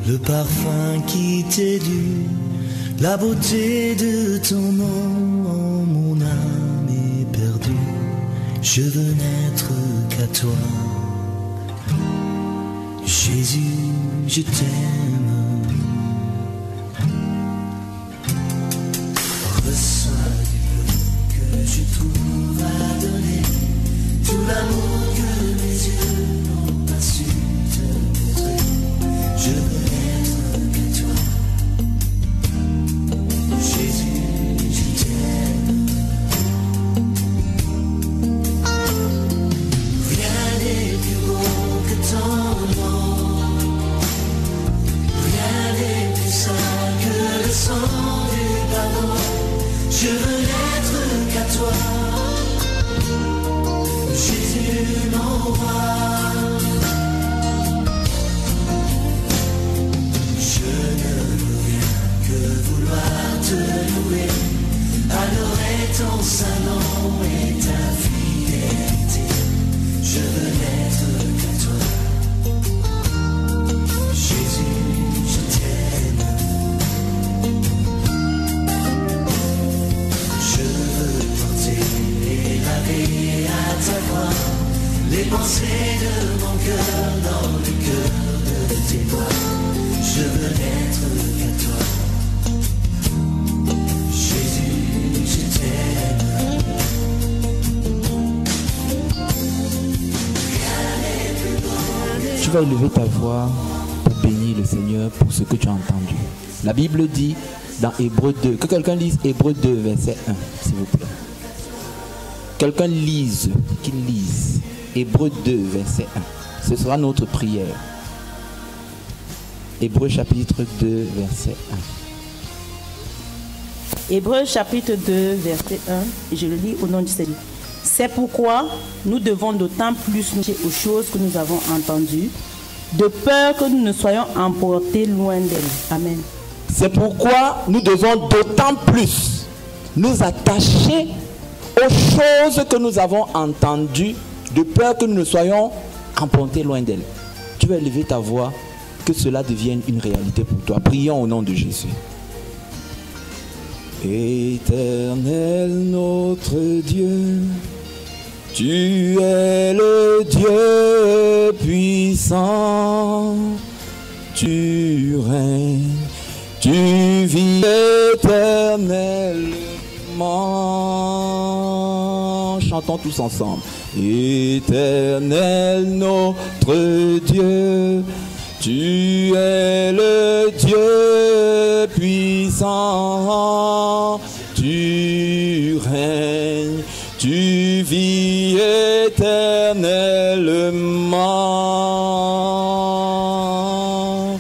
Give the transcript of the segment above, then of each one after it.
le parfum qui t'est dû, la beauté de ton nom, mon âme est perdue. Je veux n'être qu'à toi. Jésus, je t'aime. Reçois du peu que je trouve à donner, tout l'amour que mes yeux n'ont pas su te montrer. Je veux n'être qu'à toi. Jésus, je t'aime. Rien n'est plus beau que ton nom. Rien n'est plus sain que le sang du pardon. Je veux n'être qu'à toi. Jésus, mon roi. Je ne veux rien que vouloir te louer, adorer ton saint nom et ta fidélité. Je veux n'être qu'à toi. Jésus, je t'aime. Je veux porter et laver à ta croix les pensées de mon cœur dans le cœur de tes bras. Je veux n'être qu'à toi. Jésus, je t'aime. Rien n'est plus beau. Tu vas élever ta voix pour bénir le Seigneur pour ce que tu as entendu. La Bible dit dans Hébreux 2, que quelqu'un lise Hébreux 2, verset 1, s'il vous plaît. Quelqu'un lise, qu'il lise. Hébreux 2, verset 1. Ce sera notre prière. Hébreux chapitre 2, verset 1. Hébreux chapitre 2, verset 1, et je le lis au nom du Seigneur. C'est pourquoi nous devons d'autant plus nous fier aux choses que nous avons entendues, de peur que nous ne soyons emportés loin d'elles. Amen. C'est pourquoi nous devons d'autant plus nous attacher aux choses que nous avons entendues, de peur que nous ne soyons emportés loin d'elles. Tu vas élever ta voix, que cela devienne une réalité pour toi. Prions au nom de Jésus. Éternel notre Dieu, tu es le Dieu puissant, tu règnes, tu vis éternellement. Chantons tous ensemble. Éternel notre Dieu, tu es le Dieu puissant, tu règnes, tu vis éternellement.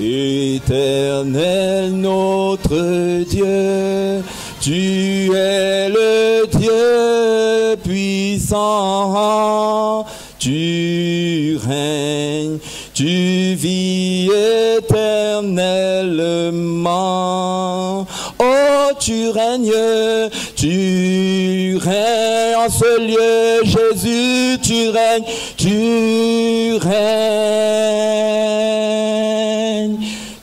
Éternel notre Dieu, tu es le Dieu puissant, tu règnes, tu vis éternellement. Oh, tu règnes en ce lieu, Jésus, tu règnes, tu règnes,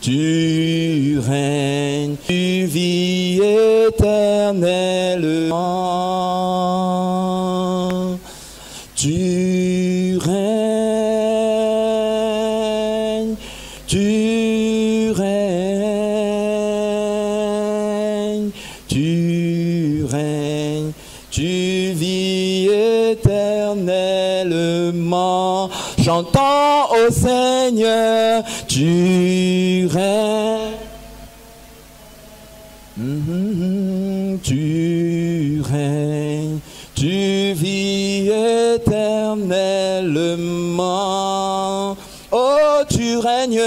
tu règnes, tu vis éternellement. Tu règnes, tu règnes, tu règnes, tu vis éternellement. Chantons au Seigneur, tu règnes. Tu règnes, tu vis éternellement. Oh, tu règnes,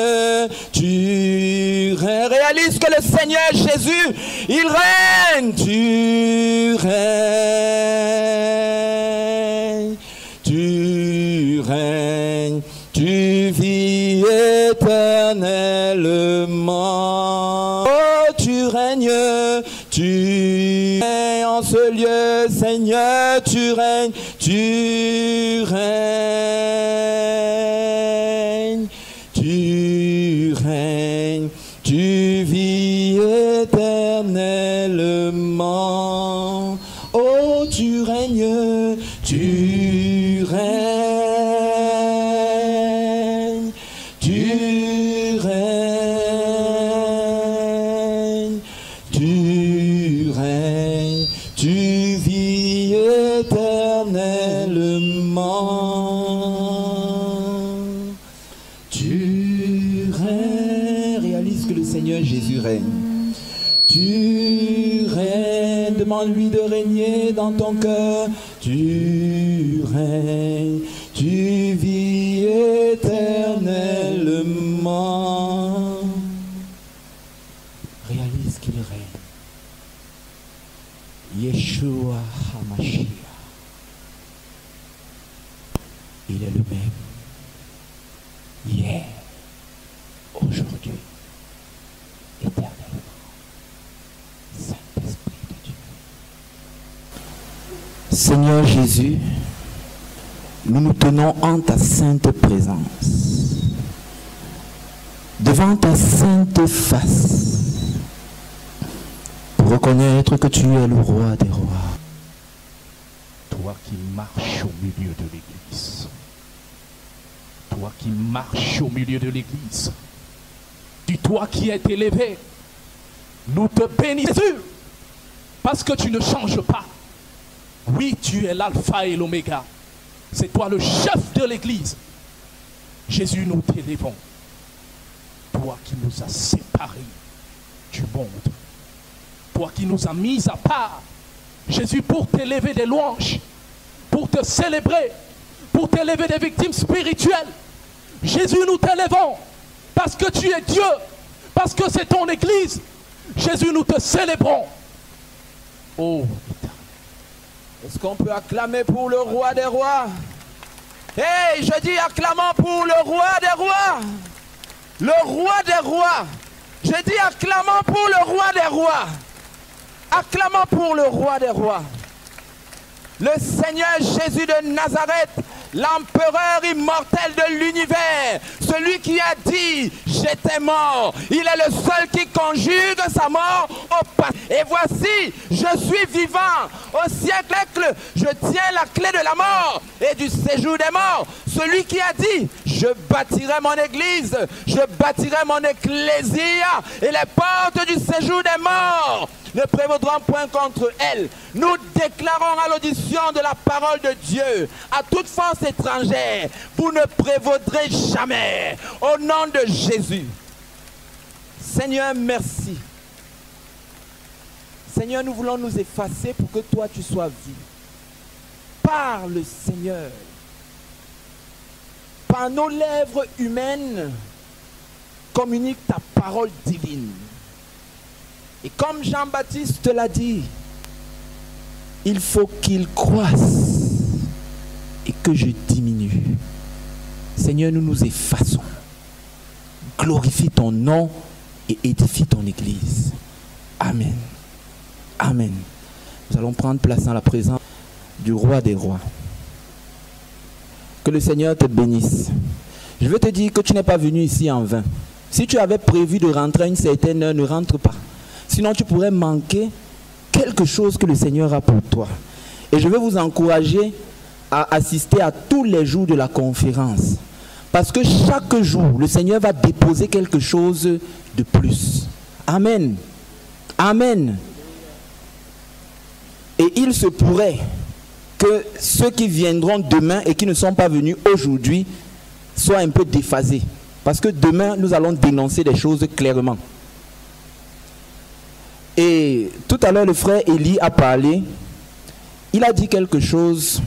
tu règnes. Réalise que le Seigneur Jésus, il règne. Tu règnes, tu règnes, tu vis éternellement. Oh, tu règnes, tu règnes en ce lieu, Seigneur, tu règnes, tu règnes, tu tu règnes, tu vis éternellement. Oh, tu règnes, tu règnes, tu règnes, tu règnes, tu vis éternellement. Tu règnes, réalise que le Seigneur Jésus règne. Tu règnes, demande-lui de régner dans ton cœur. Tu règnes, tu vis éternellement. Réalise qu'il règne. Yeshua HaMashiach. Il est le même. Hier, aujourd'hui, éternellement. Saint-Esprit de Dieu. Seigneur Jésus, nous nous tenons en ta sainte présence, devant ta sainte face, pour reconnaître que tu es le roi des rois. Toi qui marches au milieu de l'Église, toi qui marches au milieu de l'Église, dis-toi qui est élevé, nous te bénissons parce que tu ne changes pas. Oui, tu es l'alpha et l'oméga. C'est toi le chef de l'Église. Jésus, nous t'élevons. Toi qui nous as séparés du monde. Toi qui nous as mis à part. Jésus, pour t'élever des louanges, pour te célébrer, pour t'élever des victimes spirituelles. Jésus, nous t'élevons parce que tu es Dieu, parce que c'est ton Église. Jésus, nous te célébrons. Oh, est-ce qu'on peut acclamer pour le roi des rois? Hey, je dis acclamons pour le roi des rois. Le roi des rois. Je dis acclamons pour le roi des rois. Acclamons pour le roi des rois. Le Seigneur Jésus de Nazareth, l'empereur immortel de l'univers, celui qui a dit j'étais mort, il est le seul qui conjugue sa mort au passé. Et voici, je suis vivant au siècle, je tiens la clé de la mort et du séjour des morts. Celui qui a dit je bâtirai mon église, je bâtirai mon ecclésia et les portes du séjour des morts ne prévaudront point contre elle. Nous déclarons à l'audition de la parole de Dieu à toute force étrangère, vous ne prévaudrez jamais au nom de Jésus. Seigneur, merci. Seigneur, nous voulons nous effacer pour que toi tu sois vu. Parle, Seigneur. Par nos lèvres humaines, communique ta parole divine. Et comme Jean-Baptiste l'a dit, il faut qu'il croisse et que je diminue. Seigneur, nous nous effaçons. Glorifie ton nom et édifie ton Église. Amen. Amen. Nous allons prendre place dans la présence du roi des rois. Que le Seigneur te bénisse. Je veux te dire que tu n'es pas venu ici en vain. Si tu avais prévu de rentrer à une certaine heure, ne rentre pas. Sinon, tu pourrais manquer quelque chose que le Seigneur a pour toi. Et je veux vous encourager à assister à tous les jours de la conférence. Parce que chaque jour, le Seigneur va déposer quelque chose de plus. Amen. Amen. Et il se pourrait que ceux qui viendront demain et qui ne sont pas venus aujourd'hui soient un peu déphasés. Parce que demain, nous allons dénoncer des choses clairement. Et tout à l'heure, le frère Élie a parlé. Il a dit quelque chose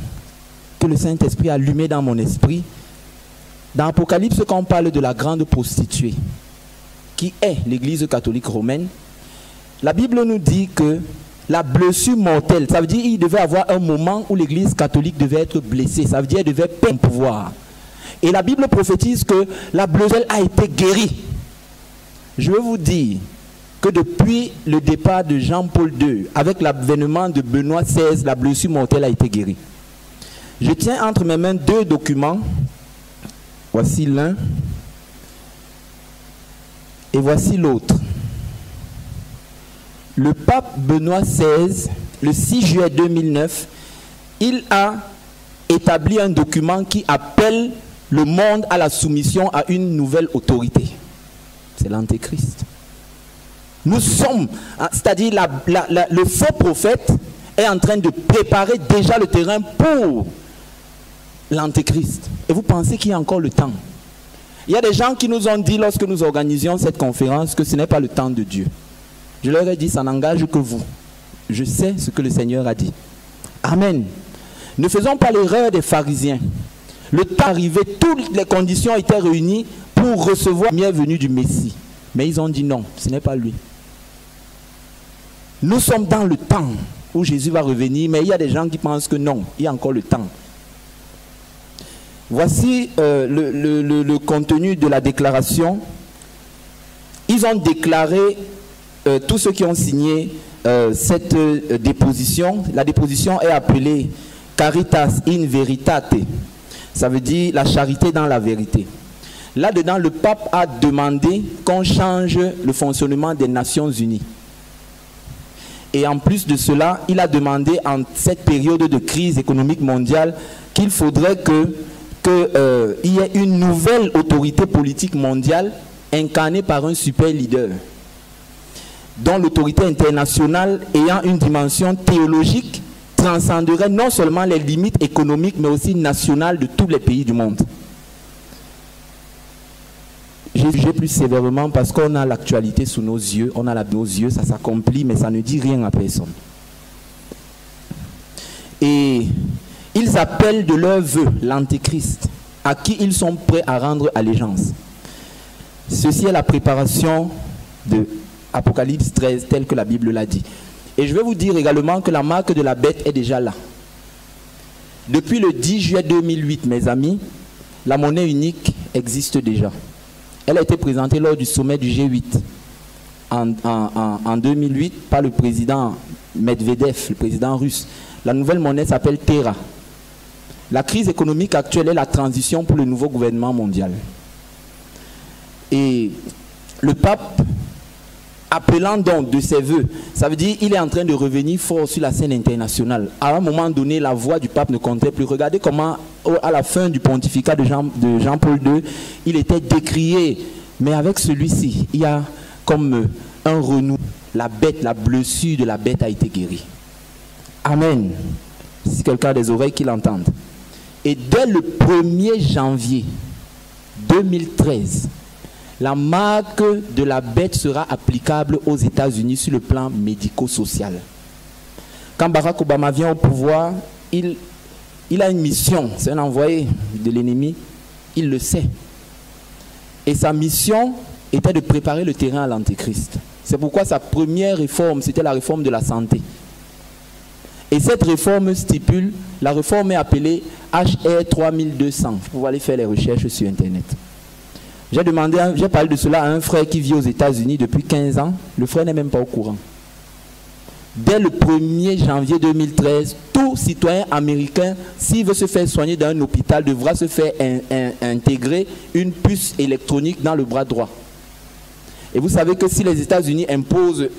que le Saint-Esprit a allumé dans mon esprit. Dans Apocalypse, quand on parle de la grande prostituée, qui est l'Église catholique romaine, la Bible nous dit que la blessure mortelle, ça veut dire qu'il devait avoir un moment où l'Église catholique devait être blessée. Ça veut dire qu'elle devait perdre son pouvoir. Et la Bible prophétise que la blessure a été guérie. Je veux vous dire que depuis le départ de Jean-Paul II, avec l'avènement de Benoît XVI, la blessure mortelle a été guérie. Je tiens entre mes mains deux documents. Voici l'un. Et voici l'autre. Le pape Benoît XVI, le 6 juillet 2009, il a établi un document qui appelle le monde à la soumission à une nouvelle autorité. C'est l'Antéchrist. Nous sommes, c'est-à-dire le faux prophète est en train de préparer déjà le terrain pour l'Antéchrist. Et vous pensez qu'il y a encore le temps? Il y a des gens qui nous ont dit lorsque nous organisions cette conférence que ce n'est pas le temps de Dieu. Je leur ai dit, ça n'engage que vous. Je sais ce que le Seigneur a dit. Amen. Ne faisons pas l'erreur des pharisiens. Le temps arrivé, toutes les conditions étaient réunies pour recevoir la première venue du Messie. Mais ils ont dit non, ce n'est pas lui. Nous sommes dans le temps où Jésus va revenir, mais il y a des gens qui pensent que non, il y a encore le temps. Voici le contenu de la déclaration. Ils ont déclaré, tous ceux qui ont signé cette déposition. La déposition est appelée Caritas in Veritate. Ça veut dire la charité dans la vérité. Là-dedans, le pape a demandé qu'on change le fonctionnement des Nations Unies. Et en plus de cela, il a demandé en cette période de crise économique mondiale qu'il faudrait qu'il y ait une nouvelle autorité politique mondiale incarnée par un super leader, dont l'autorité internationale ayant une dimension théologique transcenderait non seulement les limites économiques mais aussi nationales de tous les pays du monde. J'ai jugé plus sévèrement parce qu'on a l'actualité sous nos yeux, on a nos yeux, ça s'accomplit, mais ça ne dit rien à personne. Et ils appellent de leur vœu l'Antéchrist, à qui ils sont prêts à rendre allégeance. Ceci est la préparation de Apocalypse 13, tel que la Bible l'a dit. Et je vais vous dire également que la marque de la bête est déjà là. Depuis le 10 juillet 2008, mes amis, la monnaie unique existe déjà. Elle a été présentée lors du sommet du G8 en 2008 par le président Medvedev, le président russe. La nouvelle monnaie s'appelle Terra. La crise économique actuelle est la transition pour le nouveau gouvernement mondial. Et le pape, appelant donc de ses voeux, ça veut dire qu'il est en train de revenir fort sur la scène internationale. À un moment donné, la voix du pape ne comptait plus. Regardez comment, à la fin du pontificat de Jean-Paul II, il était décrié. Mais avec celui-ci, il y a comme un renouveau. La bête, la blessure de la bête a été guérie. Amen. Si quelqu'un a des oreilles, qu'il entende. Et dès le 1er janvier 2013, la marque de la bête sera applicable aux États-Unis sur le plan médico-social. Quand Barack Obama vient au pouvoir, il a une mission, c'est un envoyé de l'ennemi, il le sait. Et sa mission était de préparer le terrain à l'Antéchrist. C'est pourquoi sa première réforme, c'était la réforme de la santé. Et cette réforme stipule, la réforme est appelée HR 3200. Vous pouvez aller faire les recherches sur Internet. J'ai parlé de cela à un frère qui vit aux États-Unis depuis 15 ans. Le frère n'est même pas au courant. Dès le 1er janvier 2013, tout citoyen américain, s'il veut se faire soigner dans un hôpital, devra se faire intégrer une puce électronique dans le bras droit. Et vous savez que si les États-Unis imposent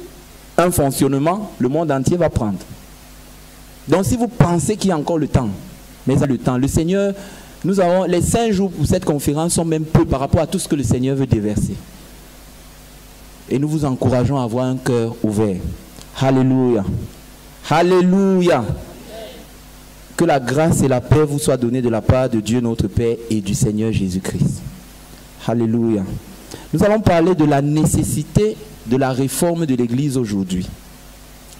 un fonctionnement, le monde entier va prendre. Donc si vous pensez qu'il y a encore le temps, mais il y a le temps. Le Seigneur... Nous avons les 5 jours pour cette conférence sont même peu par rapport à tout ce que le Seigneur veut déverser. Et nous vous encourageons à avoir un cœur ouvert. Alléluia. Alléluia. Que la grâce et la paix vous soient données de la part de Dieu notre Père et du Seigneur Jésus-Christ. Alléluia. Nous allons parler de la nécessité de la réforme de l'Église aujourd'hui.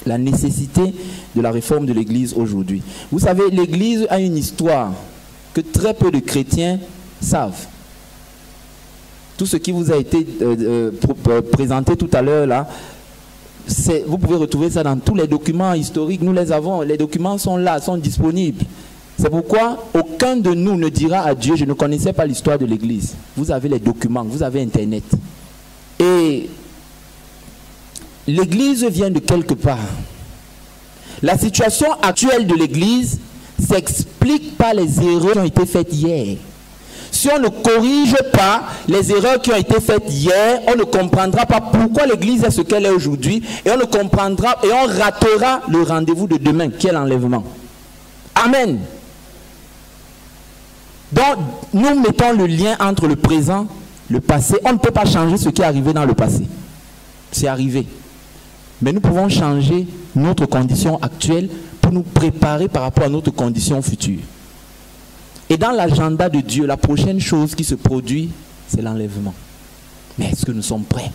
La nécessité de la réforme de l'Église aujourd'hui. Vous savez, l'Église a une histoire que très peu de chrétiens savent. Tout ce qui vous a été présenté tout à l'heure là, vous pouvez retrouver ça dans tous les documents historiques, nous les avons, les documents sont là, sont disponibles. C'est pourquoi aucun de nous ne dira à Dieu, je ne connaissais pas l'histoire de l'Église. Vous avez les documents, vous avez Internet. Et l'Église vient de quelque part. La situation actuelle de l'Église s'explique par les erreurs qui ont été faites hier. si on ne corrige pas les erreurs qui ont été faites hier, on ne comprendra pas pourquoi l'Église est ce qu'elle est aujourd'hui et on ne comprendra et on ratera le rendez-vous de demain qui est l'enlèvement. Amen. Donc, nous mettons le lien entre le présent, le passé. On ne peut pas changer ce qui est arrivé dans le passé. C'est arrivé. Mais nous pouvons changer notre condition actuelle pour nous préparer par rapport à notre condition future. Et dans l'agenda de Dieu, la prochaine chose qui se produit, c'est l'enlèvement. Mais est-ce que nous sommes prêts?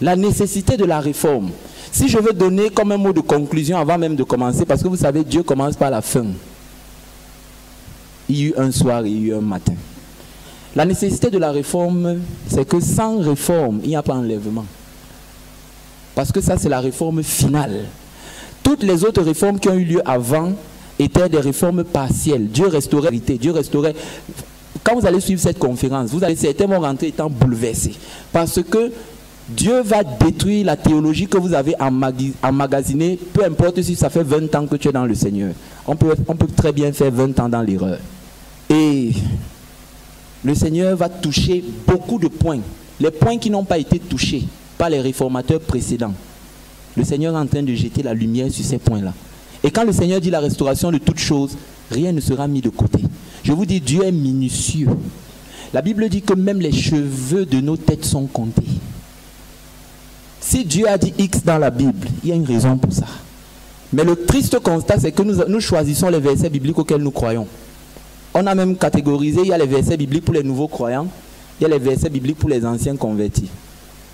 La nécessité de la réforme. Si je veux donner comme un mot de conclusion avant même de commencer, parce que vous savez, Dieu commence par la fin. Il y a eu un soir et il y a eu un matin. La nécessité de la réforme, c'est que sans réforme, il n'y a pas d'enlèvement. Parce que ça, c'est la réforme finale. Toutes les autres réformes qui ont eu lieu avant étaient des réformes partielles. Dieu restaurait la vérité. Dieu restaurait. Quand vous allez suivre cette conférence, vous allez certainement rentrer étant bouleversés. Parce que Dieu va détruire la théologie que vous avez emmagasinée, peu importe si ça fait 20 ans que tu es dans le Seigneur. On peut très bien faire 20 ans dans l'erreur. Et le Seigneur va toucher beaucoup de points. Les points qui n'ont pas été touchés par les réformateurs précédents. Le Seigneur est en train de jeter la lumière sur ces points-là. Et quand le Seigneur dit la restauration de toutes choses, rien ne sera mis de côté. Je vous dis, Dieu est minutieux. La Bible dit que même les cheveux de nos têtes sont comptés. Si Dieu a dit X dans la Bible, il y a une raison pour ça. Mais le triste constat, c'est que nous choisissons les versets bibliques auxquels nous croyons. On a même catégorisé, il y a les versets bibliques pour les nouveaux croyants, il y a les versets bibliques pour les anciens convertis.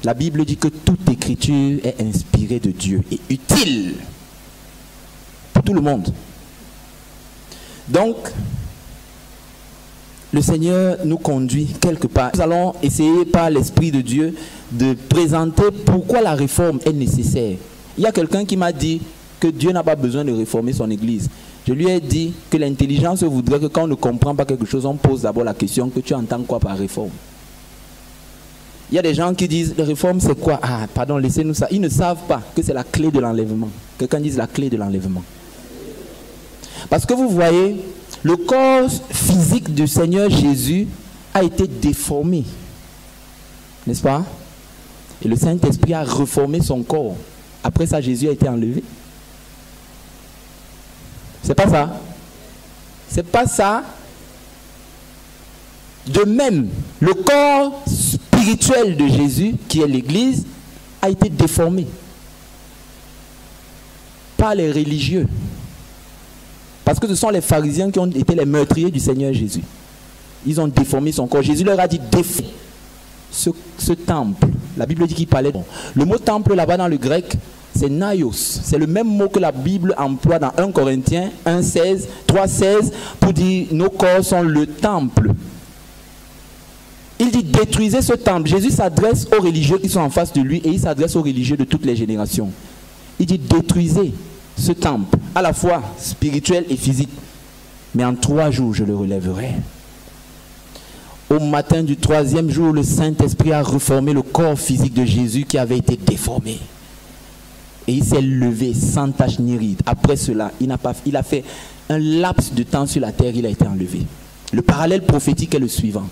La Bible dit que toute écriture est inspirée de Dieu et utile pour tout le monde. Donc, le Seigneur nous conduit quelque part. Nous allons essayer par l'Esprit de Dieu de présenter pourquoi la réforme est nécessaire. Il y a quelqu'un qui m'a dit que Dieu n'a pas besoin de réformer son Église. Je lui ai dit que l'intelligence voudrait que quand on ne comprend pas quelque chose, on pose d'abord la question que tu entends quoi par réforme. Il y a des gens qui disent, la réforme c'est quoi? Ah, pardon, laissez-nous ça. Ils ne savent pas que c'est la clé de l'enlèvement. Quelqu'un dise la clé de l'enlèvement. Parce que vous voyez, le corps physique du Seigneur Jésus a été déformé. N'est-ce pas? Et le Saint-Esprit a reformé son corps. Après ça, Jésus a été enlevé. C'est pas ça. C'est pas ça. De même, le corps spirituel de Jésus, qui est l'Église, a été déformé par les religieux. Parce que ce sont les pharisiens qui ont été les meurtriers du Seigneur Jésus. Ils ont déformé son corps. Jésus leur a dit déformer ce temple. La Bible dit qu'il parlait. Le mot temple là-bas dans le grec, c'est naïos. C'est le même mot que la Bible emploie dans 1 Corinthiens 1,16, 3,16 pour dire nos corps sont le temple. Il dit détruisez ce temple. Jésus s'adresse aux religieux qui sont en face de lui et il s'adresse aux religieux de toutes les générations. Il dit détruisez ce temple, à la fois spirituel et physique. Mais en 3 jours, je le relèverai. Au matin du 3e jour, le Saint-Esprit a reformé le corps physique de Jésus qui avait été déformé. Et il s'est levé sans tache ni ride. Après cela, il a fait un laps de temps sur la terre, il a été enlevé. Le parallèle prophétique est le suivant.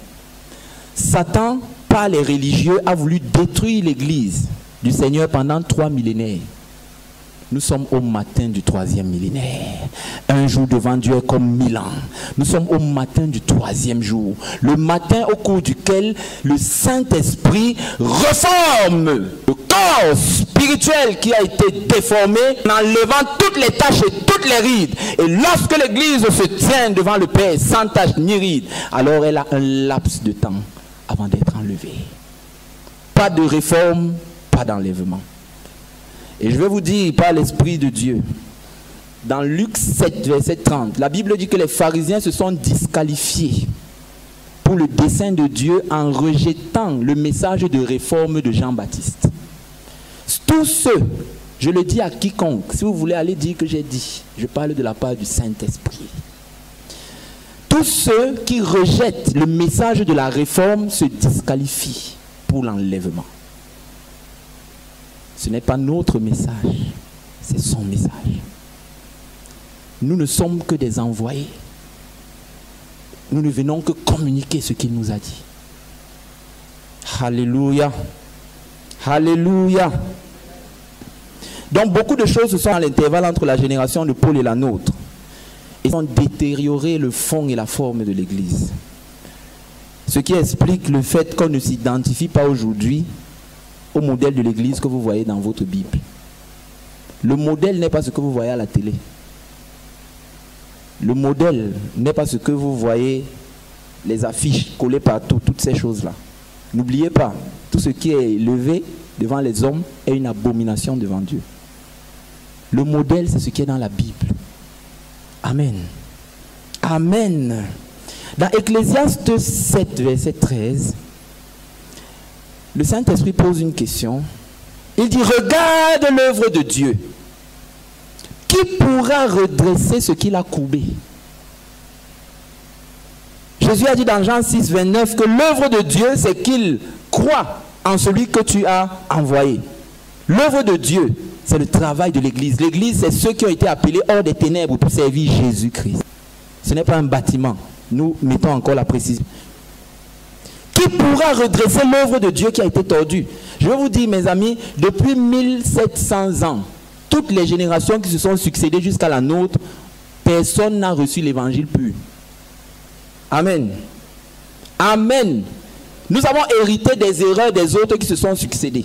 Satan, par les religieux, a voulu détruire l'église du Seigneur pendant 3 millénaires. Nous sommes au matin du 3e millénaire. Un jour devant Dieu est comme 1000 ans. Nous sommes au matin du 3e jour. Le matin au cours duquel le Saint-Esprit reforme le corps spirituel qui a été déformé en enlevant toutes les taches et toutes les rides. Et lorsque l'église se tient devant le Père sans tache ni rides, alors elle a un laps de temps avant d'être enlevée. Pas de réforme, pas d'enlèvement. Et je vais vous dire par l'Esprit de Dieu, dans Luc 7, verset 30, la Bible dit que les pharisiens se sont disqualifiés pour le dessein de Dieu en rejetant le message de réforme de Jean-Baptiste. Tous ceux, je le dis à quiconque, si vous voulez aller dire que j'ai dit, je parle de la part du Saint-Esprit. Tous ceux qui rejettent le message de la réforme se disqualifient pour l'enlèvement. Ce n'est pas notre message, c'est son message. Nous ne sommes que des envoyés. Nous ne venons que communiquer ce qu'il nous a dit. Alléluia. Alléluia. Donc beaucoup de choses se sont à l'intervalle entre la génération de Paul et la nôtre. Ils ont détérioré le fond et la forme de l'Église. Ce qui explique le fait qu'on ne s'identifie pas aujourd'hui au modèle de l'Église que vous voyez dans votre Bible. Le modèle n'est pas ce que vous voyez à la télé. Le modèle n'est pas ce que vous voyez, les affiches collées partout, toutes ces choses-là. N'oubliez pas, tout ce qui est élevé devant les hommes est une abomination devant Dieu. Le modèle, c'est ce qui est dans la Bible. Amen. Amen. Dans Ecclésiaste 7, verset 13, le Saint-Esprit pose une question. Il dit, regarde l'œuvre de Dieu. Qui pourra redresser ce qu'il a courbé? Jésus a dit dans Jean 6, 29 que l'œuvre de Dieu, c'est qu'il croit en celui que tu as envoyé. L'œuvre de Dieu, c'est le travail de l'Église. L'Église, c'est ceux qui ont été appelés hors des ténèbres pour servir Jésus-Christ. Ce n'est pas un bâtiment. Nous mettons encore la précision. Qui pourra redresser l'œuvre de Dieu qui a été tordue? Je vais vous dire, mes amis, depuis 1700 ans, toutes les générations qui se sont succédées jusqu'à la nôtre, personne n'a reçu l'évangile pur. Amen. Amen. Nous avons hérité des erreurs des autres qui se sont succédées.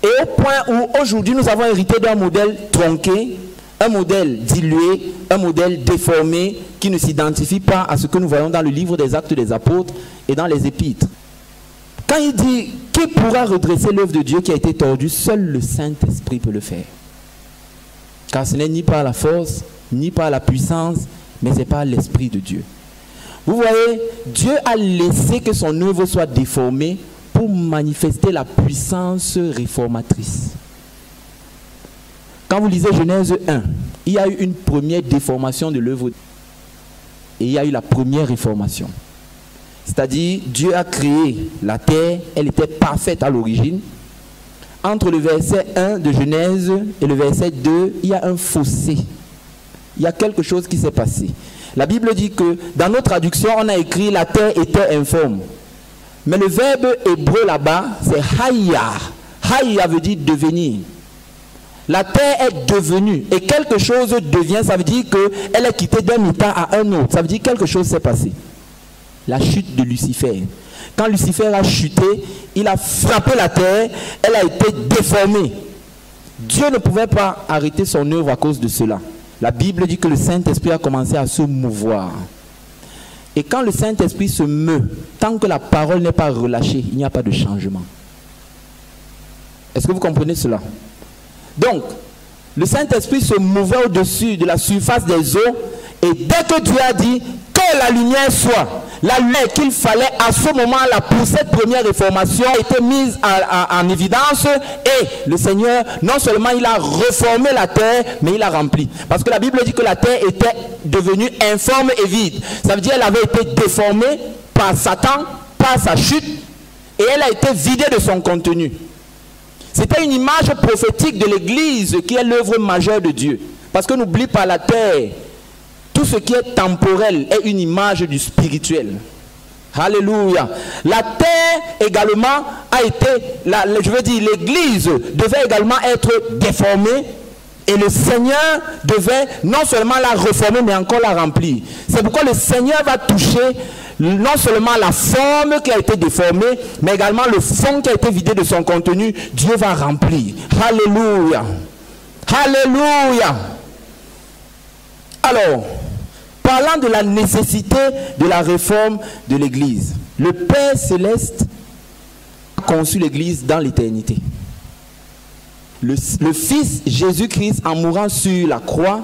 Et au point où aujourd'hui nous avons hérité d'un modèle tronqué, un modèle dilué, un modèle déformé qui ne s'identifie pas à ce que nous voyons dans le livre des Actes des Apôtres et dans les Épîtres. Quand il dit qui pourra redresser l'œuvre de Dieu qui a été tordue, seul le Saint-Esprit peut le faire. Car ce n'est ni par la force, ni par la puissance, mais c'est par l'Esprit de Dieu. Vous voyez, Dieu a laissé que son œuvre soit déformée pour manifester la puissance réformatrice. Quand vous lisez Genèse 1, il y a eu une première déformation de l'œuvre et il y a eu la première réformation. C'est-à-dire, Dieu a créé la terre, elle était parfaite à l'origine. Entre le verset 1 de Genèse et le verset 2, il y a un fossé. Il y a quelque chose qui s'est passé. La Bible dit que dans nos traductions, on a écrit la terre était informe. Mais le verbe hébreu là-bas, c'est hayya. Hayya veut dire devenir. La terre est devenue. Et quelque chose devient, ça veut dire qu'elle est quittée d'un état à un autre. Ça veut dire que quelque chose s'est passé. La chute de Lucifer. Quand Lucifer a chuté, il a frappé la terre, elle a été déformée. Dieu ne pouvait pas arrêter son œuvre à cause de cela. La Bible dit que le Saint-Esprit a commencé à se mouvoir. Et quand le Saint-Esprit se meut, tant que la parole n'est pas relâchée, il n'y a pas de changement. Est-ce que vous comprenez cela? Donc, le Saint-Esprit se mouvait au-dessus de la surface des eaux, et dès que Dieu a dit que la lumière soit, la lumière qu'il fallait à ce moment-là pour cette première réformation a été mise en évidence, et le Seigneur, non seulement il a reformé la terre, mais il a rempli. Parce que la Bible dit que la terre était devenue informe et vide. Ça veut dire qu'elle avait été déformée par Satan, par sa chute, et elle a été vidée de son contenu. C'était une image prophétique de l'Église qui est l'œuvre majeure de Dieu. Parce que n'oublie pas, la terre, tout ce qui est temporel est une image du spirituel. Alléluia. La terre également a été, je veux dire, l'Église devait également être déformée. Et le Seigneur devait non seulement la reformer, mais encore la remplir. C'est pourquoi le Seigneur va toucher non seulement la forme qui a été déformée, mais également le fond qui a été vidé de son contenu. Dieu va remplir. Alléluia. Alléluia. Alors, parlant de la nécessité de la réforme de l'Église, le Père Céleste a conçu l'Église dans l'éternité. Le Fils Jésus-Christ, en mourant sur la croix,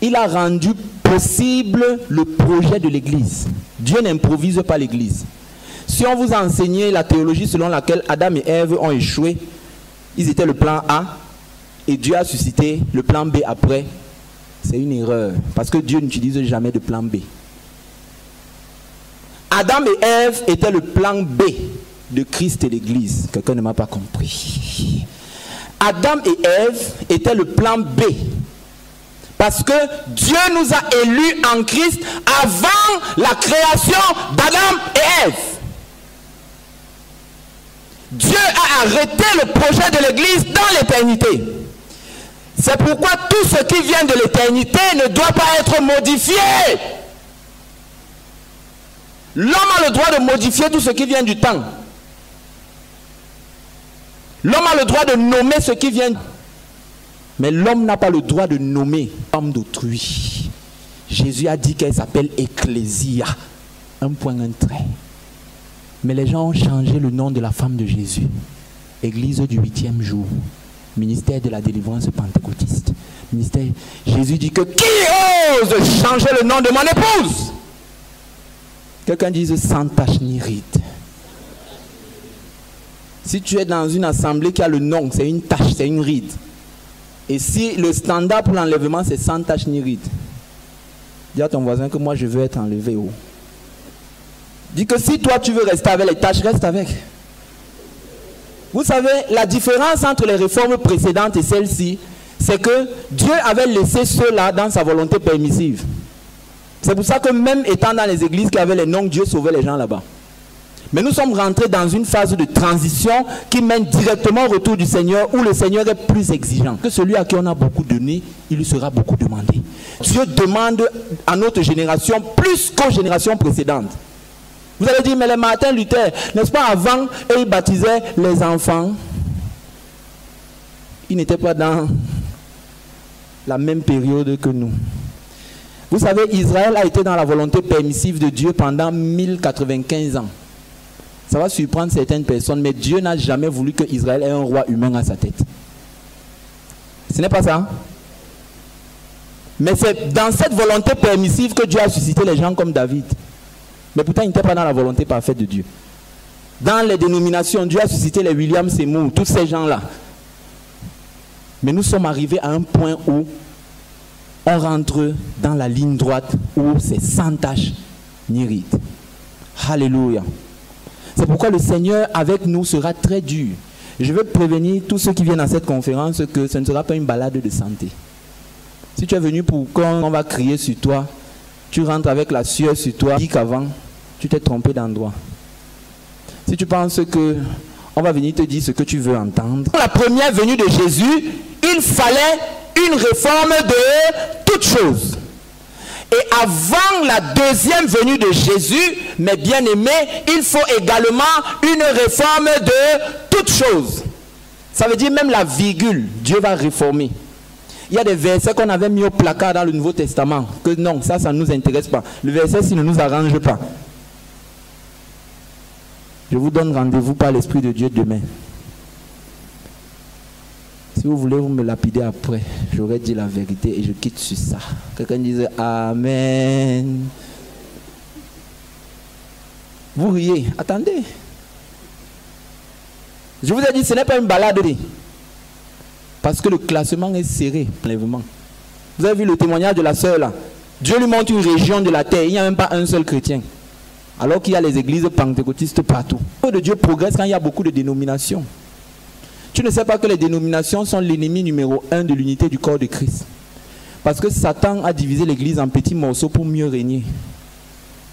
il a rendu possible le projet de l'Église. Dieu n'improvise pas l'Église. Si on vous a enseigné la théologie selon laquelle Adam et Ève ont échoué, ils étaient le plan A, et Dieu a suscité le plan B après, c'est une erreur. Parce que Dieu n'utilise jamais de plan B. Adam et Ève étaient le plan B de Christ et l'Église. Quelqu'un ne m'a pas compris. Adam et Ève étaient le plan B. Parce que Dieu nous a élus en Christ avant la création d'Adam et Ève. Dieu a arrêté le projet de l'Église dans l'éternité. C'est pourquoi tout ce qui vient de l'éternité ne doit pas être modifié. L'homme a le droit de modifier tout ce qui vient du temps. L'homme a le droit de nommer ce qui vient. Mais l'homme n'a pas le droit de nommer femme d'autrui. Jésus a dit qu'elle s'appelle Ecclésia. Un point, un trait. Mais les gens ont changé le nom de la femme de Jésus. Église du 8e jour. Ministère de la délivrance pentecôtiste. Ministère. Jésus dit que qui ose changer le nom de mon épouse? Quelqu'un dise sans tache ni ride. Si tu es dans une assemblée qui a le nom, c'est une tache, c'est une ride. Et si le standard pour l'enlèvement, c'est sans tache ni ride. Dis à ton voisin que moi je veux être enlevé. Oh. Dis que si toi tu veux rester avec les taches, reste avec. Vous savez, la différence entre les réformes précédentes et celle-ci, c'est que Dieu avait laissé ceux-là dans sa volonté permissive. C'est pour ça que même étant dans les églises qui avaient les noms, Dieu sauvait les gens là-bas. Mais nous sommes rentrés dans une phase de transition qui mène directement au retour du Seigneur, où le Seigneur est plus exigeant. Que celui à qui on a beaucoup donné, il lui sera beaucoup demandé. Dieu demande à notre génération plus qu'aux générations précédentes. Vous allez dire, mais les Martin Luther, n'est-ce pas, avant, eux, ils baptisaient les enfants. Ils n'étaient pas dans la même période que nous. Vous savez, Israël a été dans la volonté permissive de Dieu pendant 1095 ans. Ça va surprendre certaines personnes, mais Dieu n'a jamais voulu que Israël ait un roi humain à sa tête. Ce n'est pas ça. Mais c'est dans cette volonté permissive que Dieu a suscité les gens comme David. Mais pourtant, il n'était pas dans la volonté parfaite de Dieu. Dans les dénominations, Dieu a suscité les William Seymour, tous ces gens-là. Mais nous sommes arrivés à un point où on rentre dans la ligne droite, où c'est sans tache ni ride. Alléluia. C'est pourquoi le Seigneur avec nous sera très dur. Je veux prévenir tous ceux qui viennent à cette conférence que ce ne sera pas une balade de santé. Si tu es venu pour qu'on va crier sur toi, tu rentres avec la sueur sur toi, dis qu'avant, tu t'es trompé d'endroit. Si tu penses que on va venir te dire ce que tu veux entendre. Pour la première venue de Jésus, il fallait une réforme de toutes choses. Et avant la deuxième venue de Jésus, mes bien-aimés, il faut également une réforme de toutes choses. Ça veut dire même la virgule, Dieu va réformer. Il y a des versets qu'on avait mis au placard dans le Nouveau Testament, que non, ça ne nous intéresse pas. Le verset, s'il ne nous arrange pas. Je vous donne rendez-vous par l'Esprit de Dieu demain. Si vous voulez, vous me lapider après. J'aurais dit la vérité et je quitte sur ça. Quelqu'un disait Amen. Vous riez. Attendez. Je vous ai dit, ce n'est pas une balade. Parce que le classement est serré. Vous avez vu le témoignage de la sœur là. Dieu lui montre une région de la terre. Il n'y a même pas un seul chrétien. Alors qu'il y a les églises pentecôtistes partout. Le de Dieu progresse quand il y a beaucoup de dénominations. Tu ne sais pas que les dénominations sont l'ennemi numéro 1 de l'unité du corps de Christ. Parce que Satan a divisé l'église en petits morceaux pour mieux régner.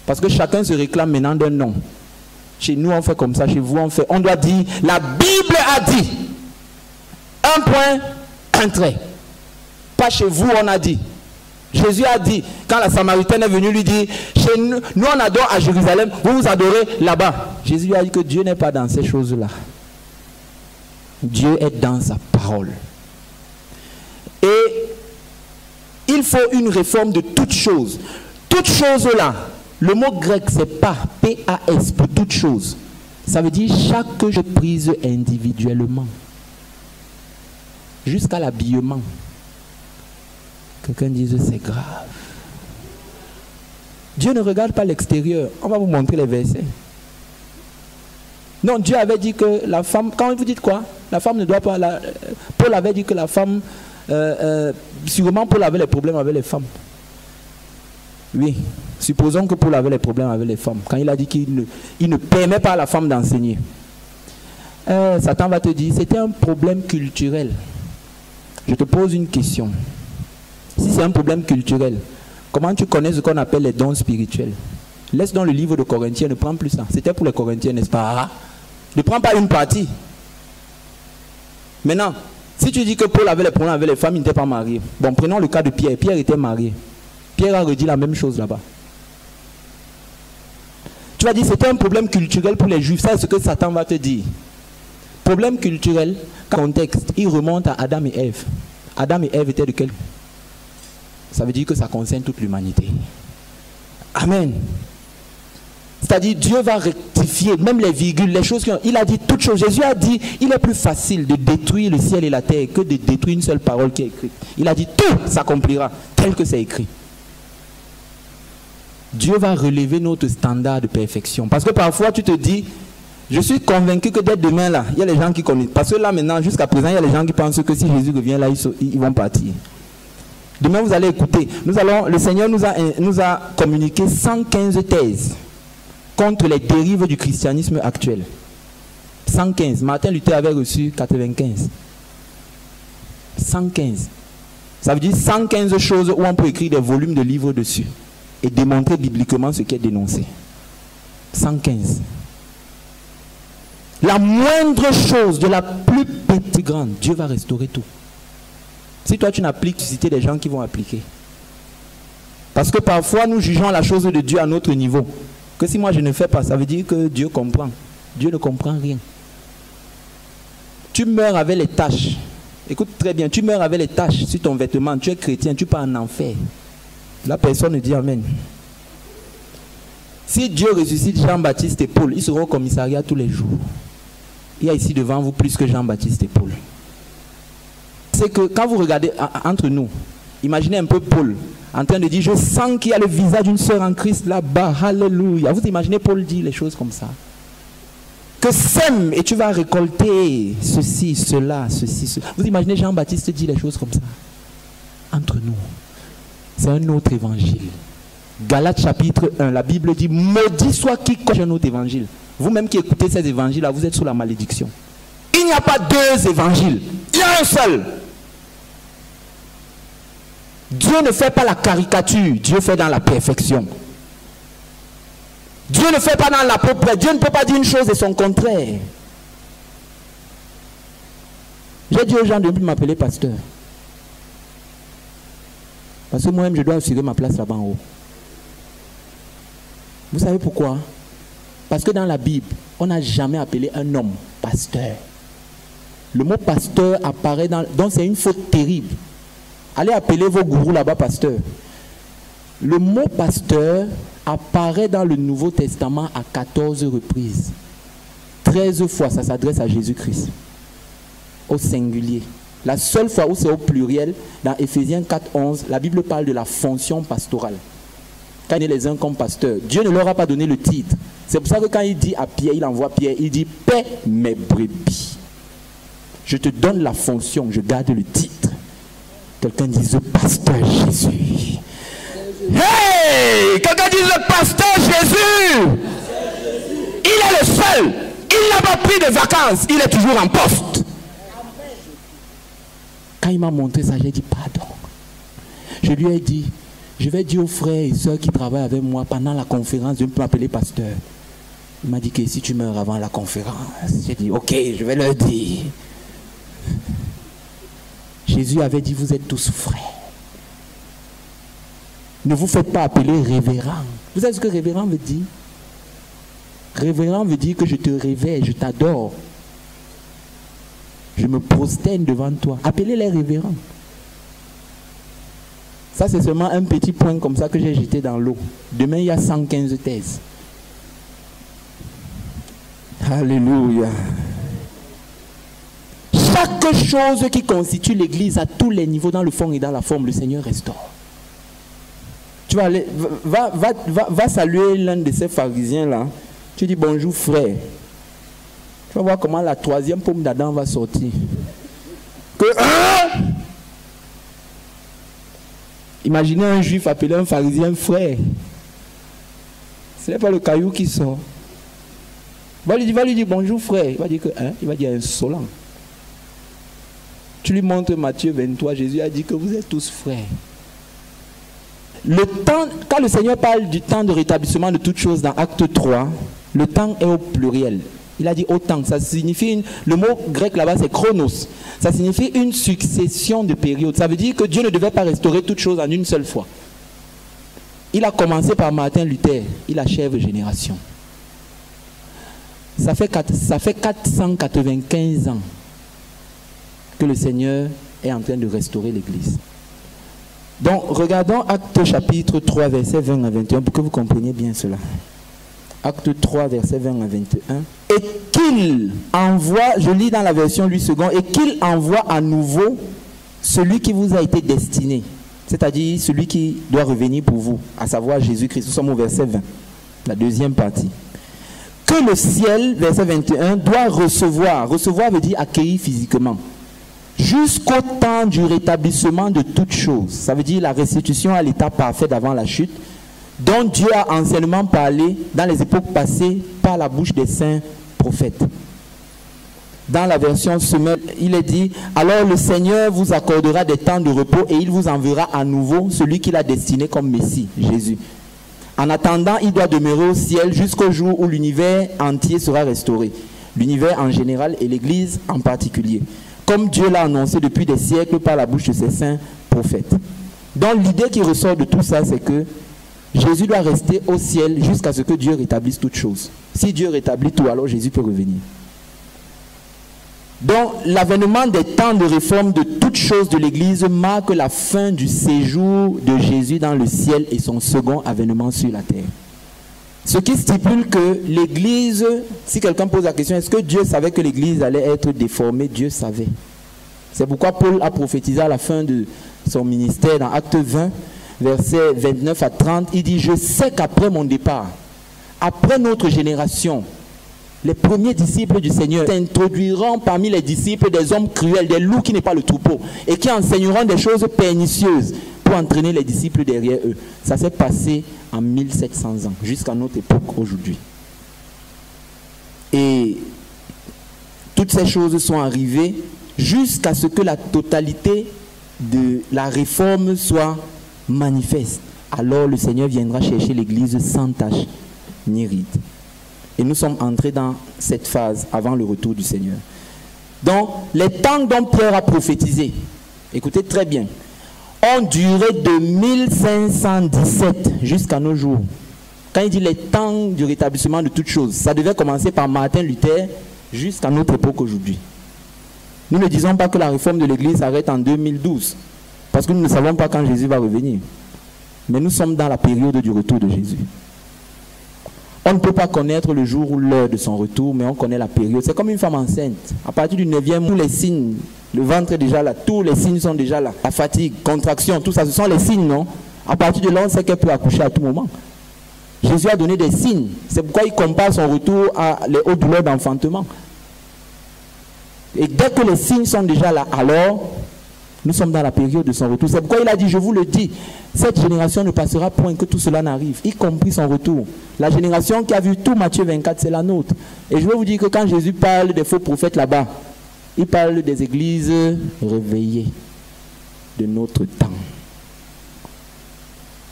Parce que chacun se réclame maintenant d'un nom. Chez nous on fait comme ça, chez vous on fait. On doit dire, la Bible a dit. Un point, un trait. Pas chez vous on a dit. Jésus a dit, quand la Samaritaine est venue lui dire, chez nous, nous on adore à Jérusalem, vous vous adorez là-bas. Jésus lui a dit que Dieu n'est pas dans ces choses-là. Dieu est dans sa parole. Et il faut une réforme de toutes choses. Toutes choses là, le mot grec c'est pas, P-A-S, pour toutes choses. Ça veut dire chaque chose prise individuellement. Jusqu'à l'habillement. Quelqu'un dise c'est grave. Dieu ne regarde pas l'extérieur. On va vous montrer les versets. Non, Dieu avait dit que la femme, quand vous dites quoi? La femme ne doit pas... Paul avait dit que la femme... sûrement Paul avait les problèmes avec les femmes. Oui, supposons que Paul avait les problèmes avec les femmes. Quand il a dit qu'il ne permet pas à la femme d'enseigner. Satan va te dire, c'était un problème culturel. Je te pose une question. Si c'est un problème culturel. Comment tu connais ce qu'on appelle les dons spirituels? Laisse dans le livre de Corinthiens, ne prends plus ça. C'était pour les Corinthiens, n'est-ce pas? Ne prends pas une partie. Maintenant, si tu dis que Paul avait les problèmes avec les femmes, il n'était pas marié. Bon, prenons le cas de Pierre. Pierre était marié. Pierre a redit la même chose là-bas. Tu vas dire c'était un problème culturel pour les Juifs. Ça, c'est ce que Satan va te dire. Problème culturel, contexte, il remonte à Adam et Ève. Adam et Ève étaient de quel? Ça veut dire que ça concerne toute l'humanité. Amen. C'est-à-dire Dieu va rectifier même les virgules, les choses il a dit toutes choses. Jésus a dit il est plus facile de détruire le ciel et la terre que de détruire une seule parole qui est écrite. Il a dit tout s'accomplira tel que c'est écrit. Dieu va relever notre standard de perfection. Parce que parfois tu te dis, je suis convaincu que dès demain là, il y a les gens qui connaissent. Parce que là maintenant, jusqu'à présent, il y a les gens qui pensent que si Jésus revient là, ils vont partir. Demain vous allez écouter. Le Seigneur nous a communiqué 115 thèses contre les dérives du christianisme actuel. 115. Martin Luther avait reçu 95. 115. Ça veut dire 115 choses où on peut écrire des volumes de livres dessus et démontrer bibliquement ce qui est dénoncé. 115. La moindre chose, de la plus petite grande, Dieu va restaurer tout. Si toi tu n'appliques, tu cites des gens qui vont appliquer. Parce que parfois nous jugeons la chose de Dieu à notre niveau. Que si moi je ne fais pas, ça veut dire que Dieu comprend. Dieu ne comprend rien. Tu meurs avec les taches. Écoute très bien, tu meurs avec les taches sur ton vêtement, tu es chrétien, tu pars en enfer. La personne ne dit amen. Si Dieu ressuscite Jean-Baptiste et Paul, ils seront au commissariat tous les jours. Il y a ici devant vous plus que Jean-Baptiste et Paul. C'est que quand vous regardez entre nous, imaginez un peu Paul en train de dire, je sens qu'il y a le visage d'une sœur en Christ là-bas, alléluia. Vous imaginez Paul dire les choses comme ça. Que sème et tu vas récolter ceci, cela, ceci, cela. Vous imaginez Jean-Baptiste dire les choses comme ça. Entre nous, c'est un autre évangile. Galates chapitre 1, la Bible dit, maudit soit quiconque un autre évangile. Vous-même qui écoutez ces évangiles-là, vous êtes sous la malédiction. Il n'y a pas deux évangiles, il y a un seul. Dieu ne fait pas la caricature, Dieu fait dans la perfection. Dieu ne fait pas dans la propre. Dieu ne peut pas dire une chose et son contraire. J'ai dit aux gens de ne plus m'appeler pasteur. Parce que moi-même, je dois assurer ma place là-bas en haut. Vous savez pourquoi? Parce que dans la Bible, on n'a jamais appelé un homme pasteur. Le mot pasteur apparaît dans... Donc c'est une faute terrible. Allez appeler vos gourous là-bas pasteur. Le mot pasteur apparaît dans le Nouveau Testament à 14 reprises. 13 fois, ça s'adresse à Jésus-Christ. Au singulier. La seule fois où c'est au pluriel, dans Éphésiens 4:11, la Bible parle de la fonction pastorale. Quand il est les uns comme pasteurs, Dieu ne leur a pas donné le titre. C'est pour ça que quand il dit à Pierre, il envoie Pierre, il dit « Paix mes brebis ». Je te donne la fonction, je garde le titre. Quelqu'un dit « Le pasteur Jésus ». Hey! Quelqu'un dit « Le pasteur Jésus ». Il est le seul. Il n'a pas pris de vacances. Il est toujours en poste. Quand il m'a montré ça, j'ai dit pardon. Je lui ai dit, je vais dire aux frères et sœurs qui travaillent avec moi pendant la conférence de m'appeler pasteur. Il m'a dit que si tu meurs avant la conférence, j'ai dit ok, je vais leur dire. Jésus avait dit, vous êtes tous frères. Ne vous faites pas appeler révérend. Vous savez ce que révérend veut dire? Révérend veut dire que je te révère, je t'adore. Je me prosterne devant toi. Appelez-les révérends. Ça, c'est seulement un petit point comme ça que j'ai jeté dans l'eau. Demain, il y a 115 thèses. Alléluia. Chaque chose qui constitue l'Église à tous les niveaux, dans le fond et dans la forme, le Seigneur restaure. Tu vas aller, va saluer l'un de ces pharisiens là. Tu dis bonjour frère. Tu vas voir comment la troisième pomme d'Adam va sortir. Imaginez un juif appeler un pharisien frère. Ce n'est pas le caillou qui sort. Va lui dire bonjour frère. Il va dire que il va dire insolent. Tu lui montres Matthieu 23, Jésus a dit que vous êtes tous frères. Le temps, quand le Seigneur parle du temps de rétablissement de toutes choses dans Acte 3, le temps est au pluriel. Il a dit au temps. Ça signifie, le mot grec là-bas c'est chronos. Ça signifie une succession de périodes. Ça veut dire que Dieu ne devait pas restaurer toutes choses en une seule fois. Il a commencé par Martin Luther. Il achève génération. Ça fait 495 ans que le Seigneur est en train de restaurer l'Église. Donc, regardons Acte chapitre 3, versets 20 à 21, pour que vous compreniez bien cela. Acte 3, versets 20 à 21. Et qu'il envoie, je lis dans la version Louis II, et qu'il envoie à nouveau celui qui vous a été destiné, c'est-à-dire celui qui doit revenir pour vous, à savoir Jésus-Christ. Nous sommes au verset 20, la deuxième partie. Que le ciel, verset 21, doit recevoir. Recevoir veut dire accueillir physiquement. Jusqu'au temps du rétablissement de toutes choses. Ça veut dire la restitution à l'état parfait d'avant la chute, dont Dieu a anciennement parlé dans les époques passées par la bouche des saints prophètes. Dans la version Semelle, il est dit, alors le Seigneur vous accordera des temps de repos et il vous enverra à nouveau celui qu'il a destiné comme Messie, Jésus. En attendant, il doit demeurer au ciel jusqu'au jour où l'univers entier sera restauré. L'univers en général et l'Église en particulier. Comme Dieu l'a annoncé depuis des siècles par la bouche de ses saints prophètes. Donc l'idée qui ressort de tout ça, c'est que Jésus doit rester au ciel jusqu'à ce que Dieu rétablisse toutes choses. Si Dieu rétablit tout, alors Jésus peut revenir. Donc l'avènement des temps de réforme de toutes choses de l'Église marque la fin du séjour de Jésus dans le ciel et son second avènement sur la terre. Ce qui stipule que l'Église, si quelqu'un pose la question, est-ce que Dieu savait que l'Église allait être déformée? Dieu savait. C'est pourquoi Paul a prophétisé à la fin de son ministère dans Acte 20, versets 29 à 30, il dit, je sais qu'après mon départ, après notre génération, les premiers disciples du Seigneur introduiront parmi les disciples des hommes cruels, des loups qui n'est pas le troupeau, et qui enseigneront des choses pernicieuses pour entraîner les disciples derrière eux. Ça s'est passé en 1700 ans, jusqu'à notre époque aujourd'hui. Et toutes ces choses sont arrivées jusqu'à ce que la totalité de la réforme soit manifeste. Alors le Seigneur viendra chercher l'Église sans tache ni ride. Et nous sommes entrés dans cette phase avant le retour du Seigneur. Donc, les temps dont Pierre a prophétisé, écoutez très bien, ont duré de 1517 jusqu'à nos jours. Quand il dit les temps du rétablissement de toutes choses, ça devait commencer par Martin Luther jusqu'à notre époque aujourd'hui. Nous ne disons pas que la réforme de l'Église s'arrête en 2012, parce que nous ne savons pas quand Jésus va revenir. Mais nous sommes dans la période du retour de Jésus. On ne peut pas connaître le jour ou l'heure de son retour, mais on connaît la période. C'est comme une femme enceinte. À partir du 9e, tous les signes, le ventre est déjà là, tous les signes sont déjà là. La fatigue, contraction, tout ça, ce sont les signes, non? À partir de là, on sait qu'elle peut accoucher à tout moment. Jésus a donné des signes. C'est pourquoi il compare son retour à les hautes douleurs d'enfantement. Et dès que les signes sont déjà là, alors, nous sommes dans la période de son retour. C'est pourquoi il a dit, je vous le dis, cette génération ne passera point que tout cela n'arrive, y compris son retour. La génération qui a vu tout Matthieu 24, c'est la nôtre. Et je veux vous dire que quand Jésus parle des faux prophètes là-bas, il parle des églises réveillées de notre temps.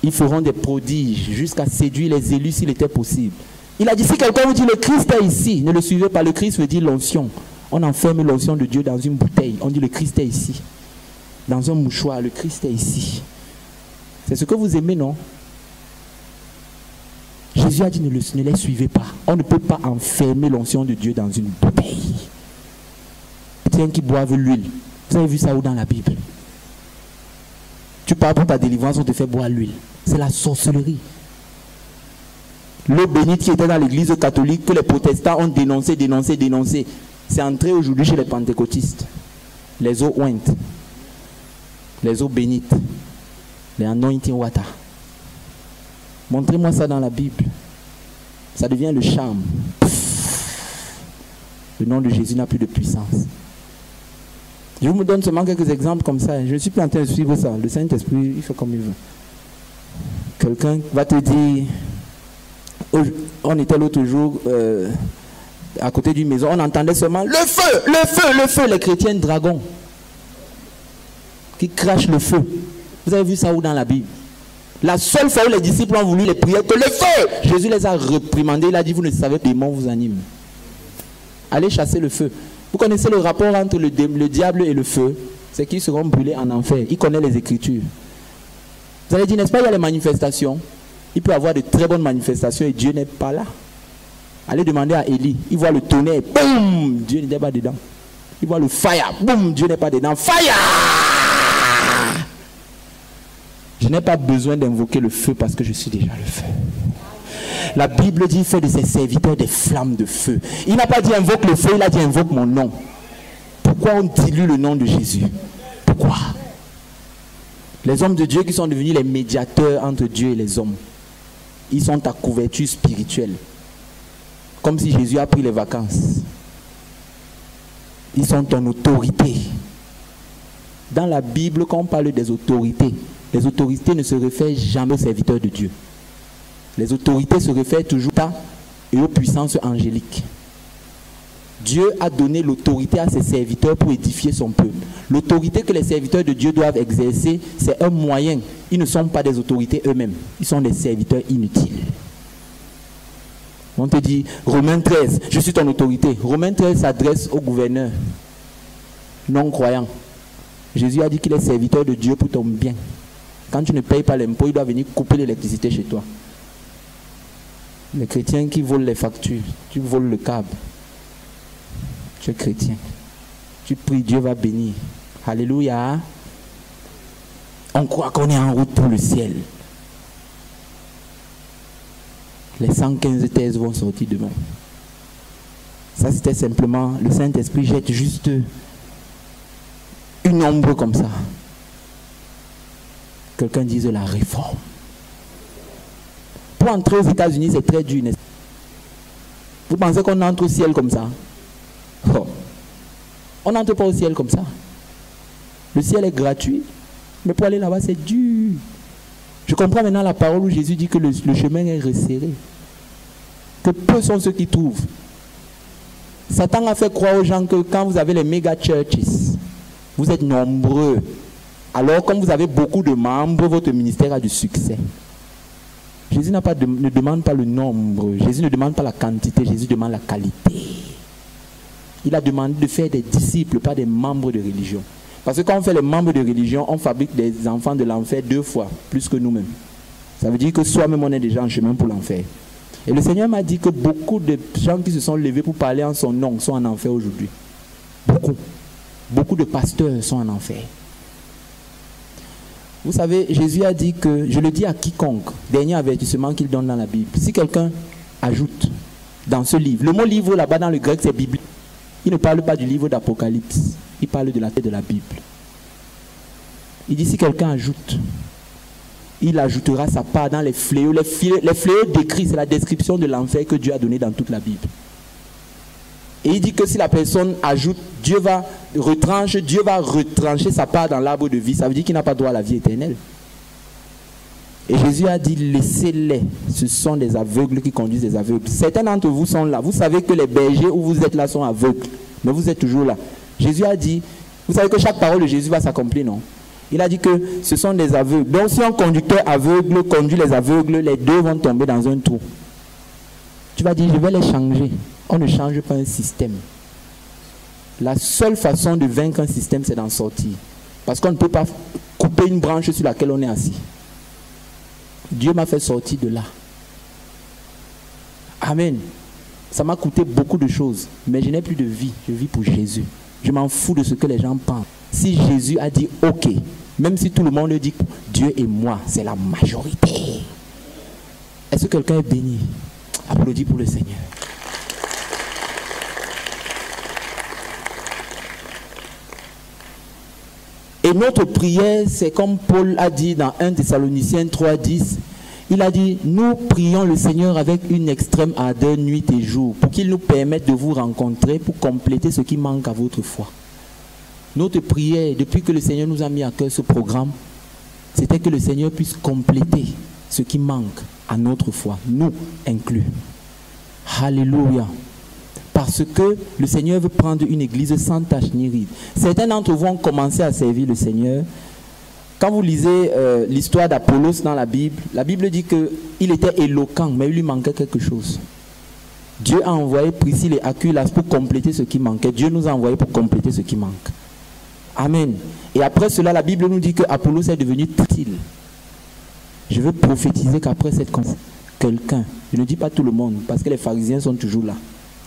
Ils feront des prodiges jusqu'à séduire les élus s'il était possible. Il a dit, si quelqu'un vous dit le Christ est ici, ne le suivez pas. Le Christ veut dire l'onction. On enferme l'onction de Dieu dans une bouteille. On dit le Christ est ici. Dans un mouchoir, le Christ est ici. C'est ce que vous aimez, non? Jésus a dit ne les suivez pas. On ne peut pas enfermer l'onction de Dieu dans une bouteille. Tiens qui boivent l'huile. Vous avez vu ça où dans la Bible? Tu parles pour ta délivrance, on te fait boire l'huile. C'est la sorcellerie. L'eau bénite qui était dans l'église catholique, que les protestants ont dénoncé. C'est entré aujourd'hui chez les pentecôtistes. Les eaux ointes. Les eaux bénites. Les anointing water. Montrez-moi ça dans la Bible. Ça devient le charme. Le nom de Jésus n'a plus de puissance. Je vous donne seulement quelques exemples comme ça. Je ne suis plus en train de suivre ça. Le Saint-Esprit, il fait comme il veut. Quelqu'un va te dire, on était l'autre jour à côté d'une maison, on entendait seulement le feu, le feu, le feu. Les chrétiens dragons qui crachent le feu. Vous avez vu ça où dans la Bible? La seule fois où les disciples ont voulu les prier, que le feu, Jésus les a réprimandés. Il a dit, vous ne savez pas, le démon vous anime. Allez chasser le feu. Vous connaissez le rapport entre le diable et le feu? C'est qu'ils seront brûlés en enfer. Il connaît les Écritures. Vous allez dire, n'est-ce pas, il y a les manifestations. Il peut y avoir de très bonnes manifestations et Dieu n'est pas là. Allez demander à Élie. Il voit le tonnerre, boum, Dieu n'était pas dedans. Il voit le fire, boum, Dieu n'est pas dedans. Fire! Je n'ai pas besoin d'invoquer le feu parce que je suis déjà le feu. La Bible dit, fait de ses serviteurs des flammes de feu. Il n'a pas dit invoque le feu, il a dit invoque mon nom. Pourquoi on dilue le nom de Jésus? Pourquoi? Les hommes de Dieu qui sont devenus les médiateurs entre Dieu et les hommes, ils sont à couverture spirituelle. Comme si Jésus a pris les vacances. Ils sont en autorité. Dans la Bible, quand on parle des autorités, les autorités ne se réfèrent jamais aux serviteurs de Dieu. Les autorités se réfèrent toujours à et aux puissances angéliques. Dieu a donné l'autorité à ses serviteurs pour édifier son peuple. L'autorité que les serviteurs de Dieu doivent exercer, c'est un moyen. Ils ne sont pas des autorités eux-mêmes. Ils sont des serviteurs inutiles. On te dit, Romains 13, je suis ton autorité. Romains 13 s'adresse au gouverneur non-croyant. Jésus a dit qu'il est serviteur de Dieu pour ton bien. Quand tu ne payes pas l'impôt, il doit venir couper l'électricité chez toi. Les chrétiens qui volent les factures, tu voles le câble. Tu es chrétien. Tu pries, Dieu va bénir. Alléluia. On croit qu'on est en route pour le ciel. Les 115 thèses vont sortir demain. Ça, c'était simplement, le Saint-Esprit jette juste une ombre comme ça. Quelqu'un dise la réforme. Pour entrer aux États-Unis, c'est très dur. Vous pensez qu'on entre au ciel comme ça? Oh. On n'entre pas au ciel comme ça. Le ciel est gratuit, mais pour aller là-bas, c'est dur. Je comprends maintenant la parole où Jésus dit que le chemin est resserré. Que peu sont ceux qui trouvent. Satan a fait croire aux gens que quand vous avez les méga churches, vous êtes nombreux. Alors, comme vous avez beaucoup de membres, votre ministère a du succès. Jésus ne demande pas le nombre. Jésus ne demande pas la quantité. Jésus demande la qualité. Il a demandé de faire des disciples, pas des membres de religion. Parce que quand on fait les membres de religion, on fabrique des enfants de l'enfer 2 fois plus que nous-mêmes. Ça veut dire que soi-même, on est déjà en chemin pour l'enfer. Et le Seigneur m'a dit que beaucoup de gens qui se sont levés pour parler en son nom sont en enfer aujourd'hui. Beaucoup. Beaucoup de pasteurs sont en enfer. Vous savez, Jésus a dit que, je le dis à quiconque, dernier avertissement qu'il donne dans la Bible. Si quelqu'un ajoute dans ce livre, le mot livre là-bas dans le grec c'est Bible. Il ne parle pas du livre d'Apocalypse. Il parle de la tête de la Bible. Il dit si quelqu'un ajoute, il ajoutera sa part dans les fléaux. Les fléaux décrits, c'est la description de l'enfer que Dieu a donné dans toute la Bible. Et il dit que si la personne ajoute, Dieu va retrancher sa part dans l'arbre de vie. Ça veut dire qu'il n'a pas droit à la vie éternelle. Et Jésus a dit, laissez-les. Ce sont des aveugles qui conduisent des aveugles. Certains d'entre vous sont là. Vous savez que les bergers où vous êtes là sont aveugles. Mais vous êtes toujours là. Jésus a dit, vous savez que chaque parole de Jésus va s'accomplir, non? Il a dit que ce sont des aveugles. Donc si un conducteur aveugle conduit les aveugles, les deux vont tomber dans un trou. Tu vas dire, je vais les changer. On ne change pas un système. La seule façon de vaincre un système, c'est d'en sortir. Parce qu'on ne peut pas couper une branche sur laquelle on est assis. Dieu m'a fait sortir de là. Amen. Ça m'a coûté beaucoup de choses. Mais je n'ai plus de vie. Je vis pour Jésus. Je m'en fous de ce que les gens pensent. Si Jésus a dit OK, même si tout le monde dit Dieu et moi, c'est la majorité. Est-ce que quelqu'un est béni? Applaudis pour le Seigneur. Et notre prière, c'est comme Paul a dit dans 1 Thessaloniciens 3,10. Il a dit, nous prions le Seigneur avec une extrême ardeur nuit et jour, pour qu'il nous permette de vous rencontrer, pour compléter ce qui manque à votre foi. Notre prière, depuis que le Seigneur nous a mis à cœur ce programme, c'était que le Seigneur puisse compléter ce qui manque à notre foi, nous inclus. Alléluia. Parce que le Seigneur veut prendre une église sans tache ni ride. Certains d'entre vous ont commencé à servir le Seigneur Quand vous lisez l'histoire d'Apollos dans la Bible dit qu'il était éloquent, mais il lui manquait quelque chose. Dieu a envoyé Priscille et Aquilas pour compléter ce qui manquait. Dieu nous a envoyés pour compléter ce qui manque. Amen. Et après cela, la Bible nous dit que Apollos est devenu utile. Je veux prophétiser qu'après cette conférence, quelqu'un, je ne dis pas tout le monde, parce que les pharisiens sont toujours là.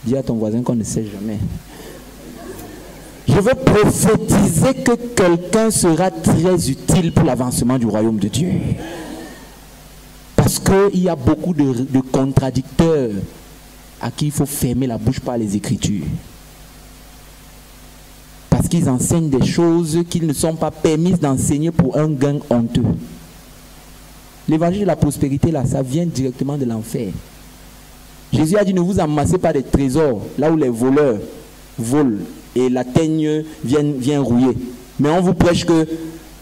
Dis à ton voisin qu'on ne sait jamais. Je veux prophétiser que quelqu'un sera très utile pour l'avancement du royaume de Dieu. Parce qu'il y a beaucoup de contradicteurs à qui il faut fermer la bouche par les Écritures. Parce qu'ils enseignent des choses qu'ils ne sont pas permises d'enseigner pour un gain honteux. L'évangile de la prospérité, là, ça vient directement de l'enfer. Jésus a dit, ne vous amassez pas des trésors, là où les voleurs volent et la teigne vient rouiller. Mais on vous prêche que,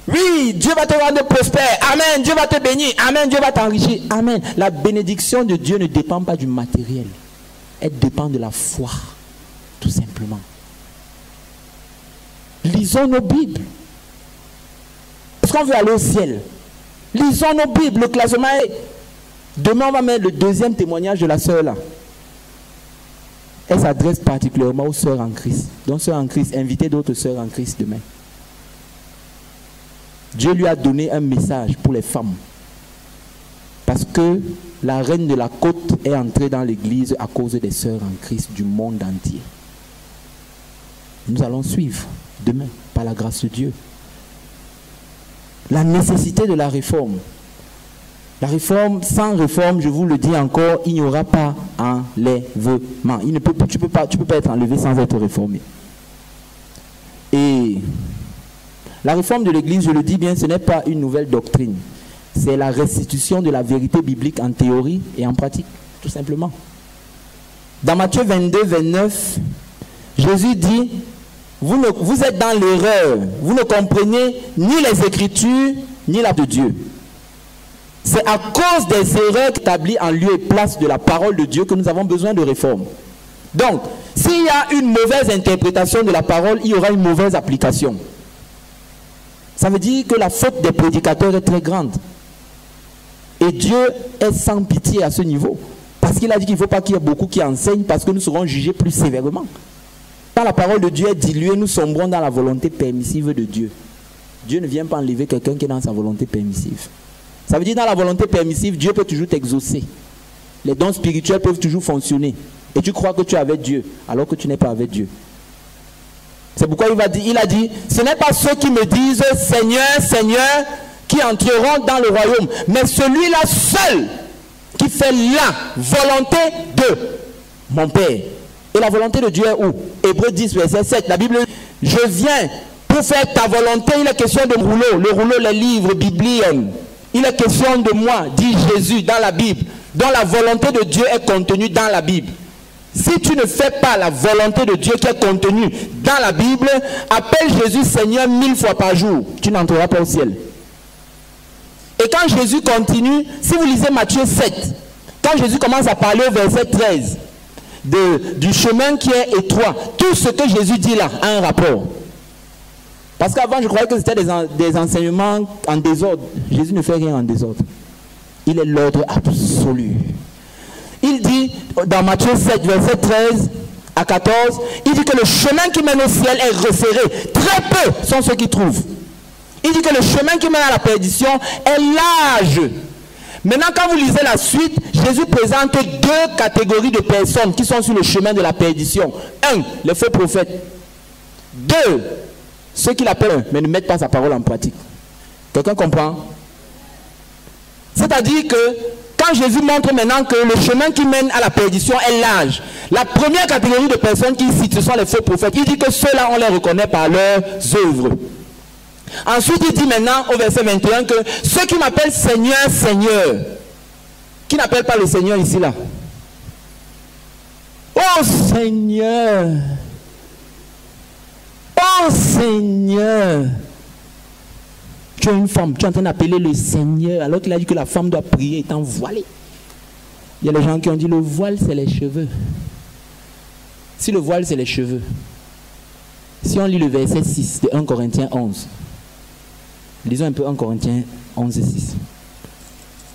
oui, Dieu va te rendre prospère, amen, Dieu va te bénir, amen, Dieu va t'enrichir, amen. La bénédiction de Dieu ne dépend pas du matériel, elle dépend de la foi, tout simplement. Lisons nos Bibles. Parce qu'on veut aller au ciel. Lisons nos Bibles, le classement est... Demain, on va mettre le deuxième témoignage de la sœur là. Elle s'adresse particulièrement aux sœurs en Christ. Donc, sœurs en Christ, invitez d'autres sœurs en Christ demain. Dieu lui a donné un message pour les femmes. Parce que la reine de la côte est entrée dans l'église à cause des sœurs en Christ du monde entier. Nous allons suivre demain, par la grâce de Dieu. La nécessité de la réforme. La réforme, sans réforme, je vous le dis encore, il n'y aura pas enlèvement. Tu peux pas être enlevé sans être réformé. Et la réforme de l'Église, je le dis bien, ce n'est pas une nouvelle doctrine. C'est la restitution de la vérité biblique en théorie et en pratique, tout simplement. Dans Matthieu 22, 29, Jésus dit, vous êtes dans l'erreur, vous ne comprenez ni les Écritures, ni la de Dieu. C'est à cause des erreurs établies en lieu et place de la parole de Dieu que nous avons besoin de réforme. Donc, s'il y a une mauvaise interprétation de la parole, il y aura une mauvaise application. Ça veut dire que la faute des prédicateurs est très grande. Et Dieu est sans pitié à ce niveau. Parce qu'il a dit qu'il ne faut pas qu'il y ait beaucoup qui enseignent, parce que nous serons jugés plus sévèrement. Quand la parole de Dieu est diluée, nous sombrons dans la volonté permissive de Dieu. Dieu ne vient pas enlever quelqu'un qui est dans sa volonté permissive. Ça veut dire dans la volonté permissive, Dieu peut toujours t'exaucer. Les dons spirituels peuvent toujours fonctionner. Et tu crois que tu es avec Dieu, alors que tu n'es pas avec Dieu. C'est pourquoi il a dit, ce n'est pas ceux qui me disent Seigneur, Seigneur, qui entreront dans le royaume, mais celui-là seul qui fait la volonté de mon Père. Et la volonté de Dieu est où? Hébreux 10, verset 7. La Bible dit, je viens pour faire ta volonté. Il est question de rouleau. Le rouleau, les livres bibliens. Il est question de moi, dit Jésus dans la Bible, dont la volonté de Dieu est contenue dans la Bible. Si tu ne fais pas la volonté de Dieu qui est contenue dans la Bible, appelle Jésus Seigneur 1000 fois par jour. Tu n'entreras pas au ciel. Et quand Jésus continue, si vous lisez Matthieu 7, quand Jésus commence à parler au verset 13, du chemin qui est étroit, tout ce que Jésus dit là a un rapport. Parce qu'avant, je croyais que c'était des enseignements en désordre. Jésus ne fait rien en désordre. Il est l'ordre absolu. Il dit, dans Matthieu 7, verset 13 à 14, il dit que le chemin qui mène au ciel est resserré. Très peu sont ceux qui trouvent. Il dit que le chemin qui mène à la perdition est large. Maintenant, quand vous lisez la suite, Jésus présente deux catégories de personnes qui sont sur le chemin de la perdition. 1, les faux prophètes. 2, ceux qui l'appellent, mais ne mettent pas sa parole en pratique. Quelqu'un comprend? C'est-à-dire que quand Jésus montre maintenant que le chemin qui mène à la perdition est large, la première catégorie de personnes qu'il cite, ce sont les faux prophètes. Il dit que ceux-là, on les reconnaît par leurs œuvres. Ensuite, il dit maintenant au verset 21 que ceux qui m'appellent Seigneur, Seigneur, qui n'appellent pas le Seigneur ici là? Oh Seigneur! Oh Seigneur! Tu es une femme, tu es en train d'appeler le Seigneur alors qu'il a dit que la femme doit prier étant voilée. Il y a des gens qui ont dit le voile c'est les cheveux. Si le voile c'est les cheveux, si on lit le verset 6 de 1 Corinthiens 11, Lisons un peu 1 Corinthiens 11, 6.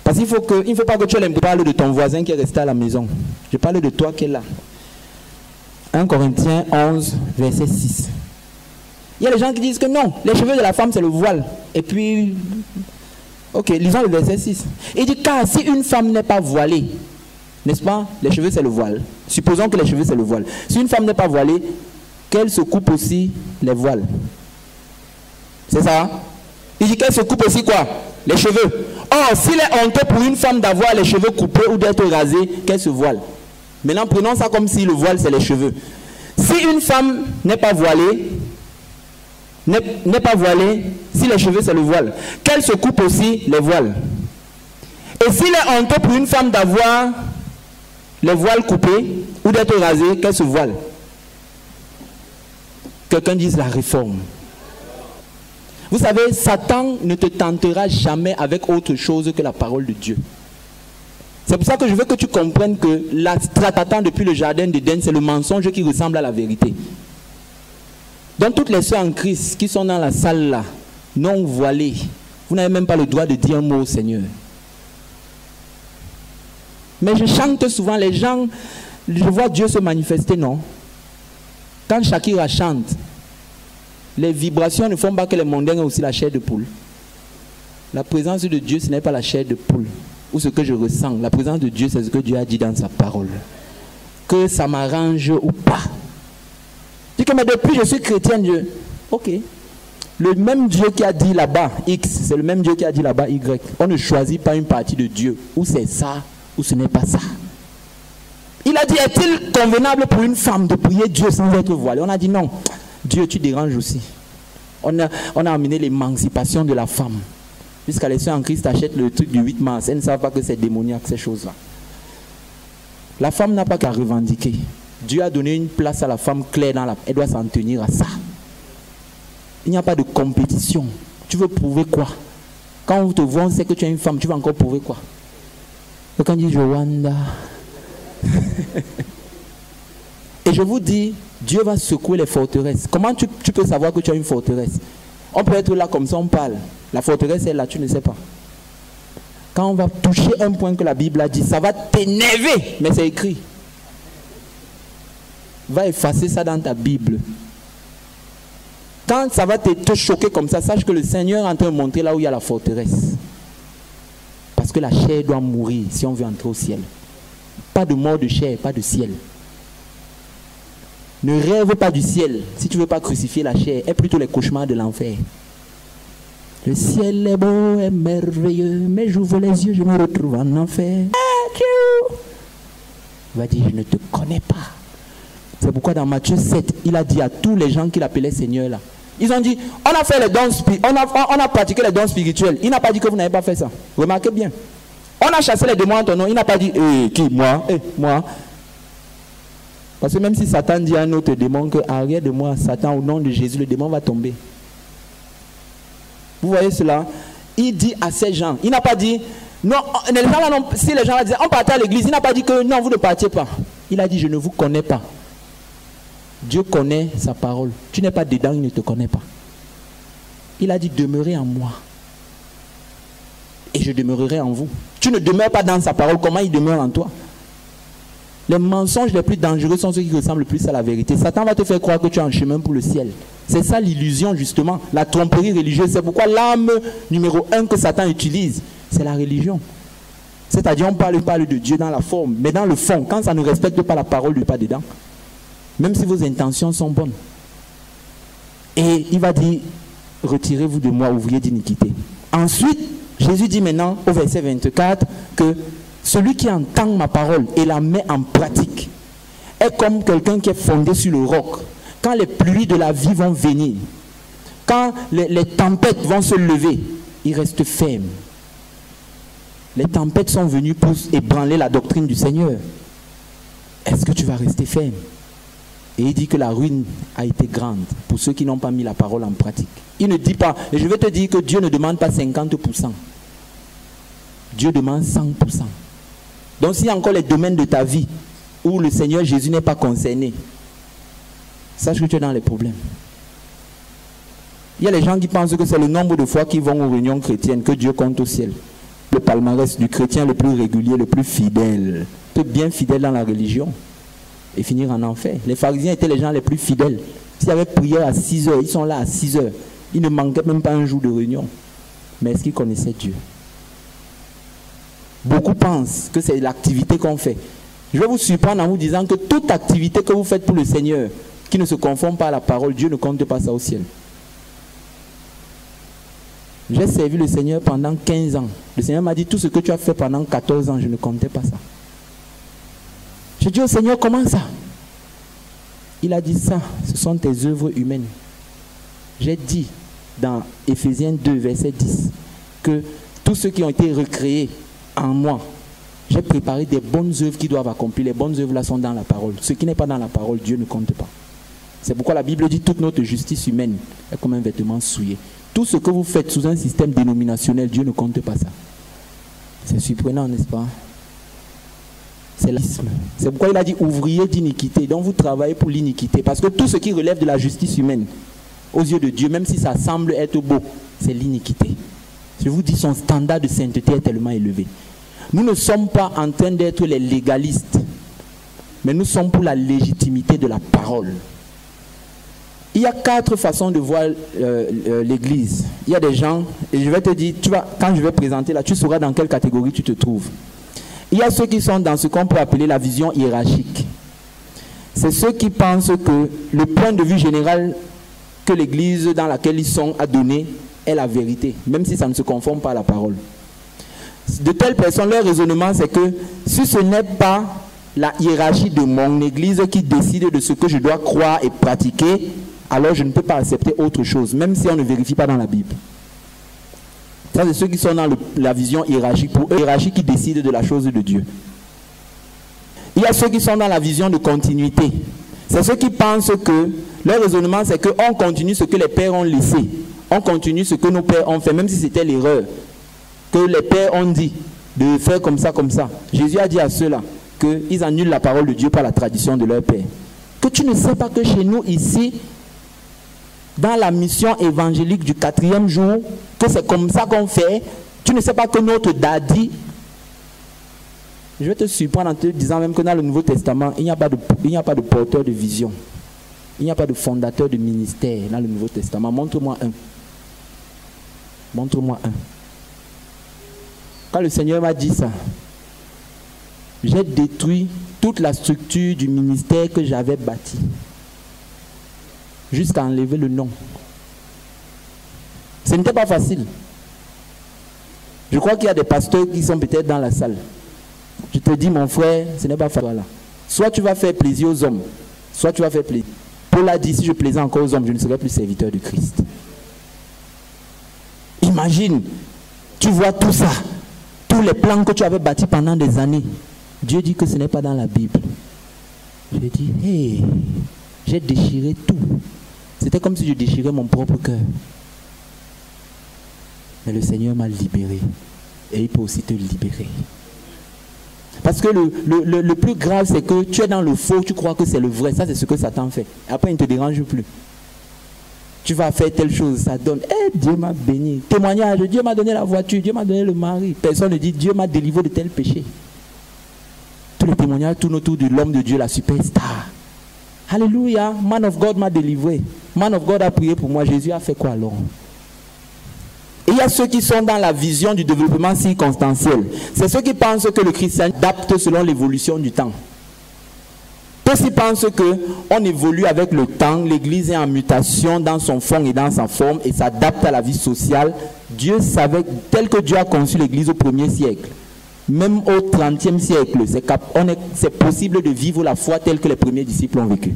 Parce qu'il ne faut pas que tu parles de ton voisin qui est resté à la maison. Je parle de toi qui est là. 1 Corinthiens 11, verset 6. Il y a des gens qui disent que non, les cheveux de la femme c'est le voile. Et puis, ok, lisons le verset 6. Il dit, car si une femme n'est pas voilée, n'est-ce pas, les cheveux c'est le voile. Supposons que les cheveux c'est le voile. Si une femme n'est pas voilée, qu'elle se coupe aussi les voiles. C'est ça? Il dit qu'elle se coupe aussi quoi? Les cheveux. Or, s'il est honteux pour une femme d'avoir les cheveux coupés ou d'être rasée, qu'elle se voile. Maintenant, prenons ça comme si le voile, c'est les cheveux. Si une femme n'est pas voilée, si les cheveux, c'est le voile, qu'elle se coupe aussi les voiles. Et s'il est honteux pour une femme d'avoir les voiles coupés ou d'être rasée, qu'elle se voile. Quelqu'un dise la réforme. Vous savez, Satan ne te tentera jamais avec autre chose que la parole de Dieu. C'est pour ça que je veux que tu comprennes que la stratagème depuis le jardin d'Éden, c'est le mensonge qui ressemble à la vérité. Donc toutes les sœurs en Christ qui sont dans la salle là, non voilées, vous n'avez même pas le droit de dire un mot au Seigneur. Mais je chante souvent, les gens, je vois Dieu se manifester, non? Quand Shakira chante, les vibrations ne font pas que les mondains aient aussi la chair de poule. La présence de Dieu, ce n'est pas la chair de poule. Ou ce que je ressens. La présence de Dieu, c'est ce que Dieu a dit dans sa parole. Que ça m'arrange ou pas. Je dis que mais depuis je suis chrétien, Dieu. Ok. Le même Dieu qui a dit là-bas X, c'est le même Dieu qui a dit là-bas Y. On ne choisit pas une partie de Dieu. Ou c'est ça, ou ce n'est pas ça. Il a dit, est-il convenable pour une femme de prier Dieu sans être voilée? On a dit non. Dieu, tu déranges aussi. On a amené l'émancipation de la femme. Jusqu'à les sœurs en Christ achètent le truc du 8 mars. Elles ne savent pas que c'est démoniaque, ces choses-là. La femme n'a pas qu'à revendiquer. Dieu a donné une place à la femme claire dans la... Elle doit s'en tenir à ça. Il n'y a pas de compétition. Tu veux prouver quoi? Quand on te voit, on sait que tu es une femme. Tu vas encore prouver quoi? Et quand on dit Joanda... Et je vous dis, Dieu va secouer les forteresses. Comment tu peux savoir que tu as une forteresse? On peut être là comme ça, on parle. La forteresse est là, tu ne sais pas. Quand on va toucher un point que la Bible a dit, ça va t'énerver, mais c'est écrit. Va effacer ça dans ta Bible. Quand ça va te choquer comme ça, sache que le Seigneur est en train de montrer là où il y a la forteresse. Parce que la chair doit mourir si on veut entrer au ciel. Pas de mort de chair, pas de ciel. Ne rêve pas du ciel si tu ne veux pas crucifier la chair. Aie plutôt les cauchemars de l'enfer. Le ciel est beau et merveilleux, mais j'ouvre les yeux, je me retrouve en enfer. Il va dire, je ne te connais pas. C'est pourquoi dans Matthieu 7, il a dit à tous les gens qu'il appelait Seigneur là. Ils ont dit, on a fait les dons on a pratiqué les dons spirituels. Il n'a pas dit que vous n'avez pas fait ça. Remarquez bien. On a chassé les démons en ton nom. Il n'a pas dit, qui, moi, moi. Parce que même si Satan dit à un autre démon que arrière de moi, Satan, au nom de Jésus, le démon va tomber. Vous voyez cela? Il dit à ces gens, il n'a pas dit, non, les gens là, non, si les gens là disaient, on partait à l'église, il n'a pas dit que non, vous ne partiez pas. Il a dit, je ne vous connais pas. Dieu connaît sa parole. Tu n'es pas dedans, il ne te connaît pas. Il a dit, demeurez en moi. Et je demeurerai en vous. Tu ne demeures pas dans sa parole, comment il demeure en toi? Les mensonges les plus dangereux sont ceux qui ressemblent le plus à la vérité. Satan va te faire croire que tu es en chemin pour le ciel. C'est ça l'illusion justement, la tromperie religieuse. C'est pourquoi l'arme numéro 1 que Satan utilise, c'est la religion. C'est-à-dire on parle de Dieu dans la forme, mais dans le fond, quand ça ne respecte pas la parole, il n'est pas dedans. Même si vos intentions sont bonnes. Et il va dire, retirez-vous de moi, ouvrier d'iniquité. Ensuite, Jésus dit maintenant au verset 24 que celui qui entend ma parole et la met en pratique est comme quelqu'un qui est fondé sur le roc. Quand les pluies de la vie vont venir, quand les tempêtes vont se lever, il reste ferme. Les tempêtes sont venues pour ébranler la doctrine du Seigneur. Est-ce que tu vas rester ferme? Et il dit que la ruine a été grande pour ceux qui n'ont pas mis la parole en pratique. Il ne dit pas, et je vais te dire que Dieu ne demande pas 50%. Dieu demande 100%. Donc s'il y a encore les domaines de ta vie où le Seigneur Jésus n'est pas concerné, sache que tu es dans les problèmes. Il y a les gens qui pensent que c'est le nombre de fois qu'ils vont aux réunions chrétiennes que Dieu compte au ciel. Le palmarès du chrétien le plus régulier, le plus fidèle. Peut être bien fidèle dans la religion et finir en enfer. Les pharisiens étaient les gens les plus fidèles. S'il y avait prière à 6 heures, ils sont là à 6 heures. Ils ne manquaient même pas un jour de réunion. Mais est-ce qu'ils connaissaient Dieu? Beaucoup pensent que c'est l'activité qu'on fait. Je vais vous surprendre en vous disant que toute activité que vous faites pour le Seigneur, qui ne se conforme pas à la parole, Dieu ne compte pas ça au ciel. J'ai servi le Seigneur pendant 15 ans. Le Seigneur m'a dit, tout ce que tu as fait pendant 14 ans, je ne comptais pas ça. J'ai dit au Seigneur, comment ça? Il a dit ça, ce sont tes œuvres humaines. J'ai dit dans Éphésiens 2, verset 10, que tous ceux qui ont été recréés en moi, j'ai préparé des bonnes œuvres qui doivent accomplir. Les bonnes œuvres là sont dans la parole. Ce qui n'est pas dans la parole, Dieu ne compte pas. C'est pourquoi la Bible dit toute notre justice humaine est comme un vêtement souillé. Tout ce que vous faites sous un système dénominationnel, Dieu ne compte pas ça. C'est surprenant, n'est-ce pas? C'est l'isme. C'est pourquoi il a dit ouvrier d'iniquité. Donc vous travaillez pour l'iniquité. Parce que tout ce qui relève de la justice humaine, aux yeux de Dieu, même si ça semble être beau, c'est l'iniquité. Je vous dis, son standard de sainteté est tellement élevé. Nous ne sommes pas en train d'être les légalistes, mais nous sommes pour la légitimité de la parole. Il y a 4 façons de voir l'église. Il y a des gens, et je vais te dire, tu vas, quand je vais présenter là, tu sauras dans quelle catégorie tu te trouves. Il y a ceux qui sont dans ce qu'on peut appeler la vision hiérarchique. C'est ceux qui pensent que le point de vue général que l'église dans laquelle ils sont a donné est la vérité, même si ça ne se conforme pas à la parole. De telles personnes, leur raisonnement, c'est que si ce n'est pas la hiérarchie de mon église qui décide de ce que je dois croire et pratiquer, alors je ne peux pas accepter autre chose, même si on ne vérifie pas dans la Bible. Ça, c'est ceux qui sont dans la vision hiérarchique. Pour eux, hiérarchie qui décide de la chose de Dieu. Il y a ceux qui sont dans la vision de continuité. C'est ceux qui pensent que leur raisonnement, c'est qu'on continue ce que les pères ont laissé. On continue ce que nos pères ont fait, même si c'était l'erreur. Que les pères ont dit de faire comme ça, comme ça. Jésus a dit à ceux-là qu'ils annulent la parole de Dieu par la tradition de leur père. Que tu ne sais pas que chez nous, ici, dans la mission évangélique du 4e jour, que c'est comme ça qu'on fait. Tu ne sais pas que notre daddy, je vais te surprendre en te disant même que dans le Nouveau Testament, il n'y a pas de porteur de vision. Il n'y a pas de fondateur de ministère dans le Nouveau Testament. Montre-moi un. Montre-moi un. Quand le Seigneur m'a dit ça, j'ai détruit toute la structure du ministère que j'avais bâti. Jusqu'à enlever le nom. Ce n'était pas facile. Je crois qu'il y a des pasteurs qui sont peut-être dans la salle. Je te dis, mon frère, ce n'est pas facile. Voilà. Soit tu vas faire plaisir aux hommes, soit tu vas faire plaisir. Paul a dit, si je plaisais encore aux hommes, je ne serais plus serviteur de Christ. Imagine, tu vois tout ça, tous les plans que tu avais bâtis pendant des années. Dieu dit que ce n'est pas dans la Bible. Je dis, hey, j'ai déchiré tout. C'était comme si je déchirais mon propre cœur. Mais le Seigneur m'a libéré. Et il peut aussi te libérer. Parce que le plus grave, c'est que tu es dans le faux, tu crois que c'est le vrai. Ça, c'est ce que Satan fait. Après, il ne te dérange plus. Tu vas faire telle chose, ça donne. Eh, Dieu m'a béni. Témoignage, Dieu m'a donné la voiture, Dieu m'a donné le mari. Personne ne dit, Dieu m'a délivré de tel péché. Tous les témoignages tournent autour de l'homme de Dieu, la superstar. Alléluia, man of God m'a délivré. Man of God a prié pour moi. Jésus a fait quoi alors? Et il y a ceux qui sont dans la vision du développement circonstanciel. C'est ceux qui pensent que le christianisme s'adapte selon l'évolution du temps. Ceux qui pensent qu'on évolue avec le temps, l'église est en mutation dans son fond et dans sa forme et s'adapte à la vie sociale. Dieu savait, tel que Dieu a conçu l'église au 1er siècle, même au 30e siècle, c'est possible de vivre la foi telle que les premiers disciples ont vécu.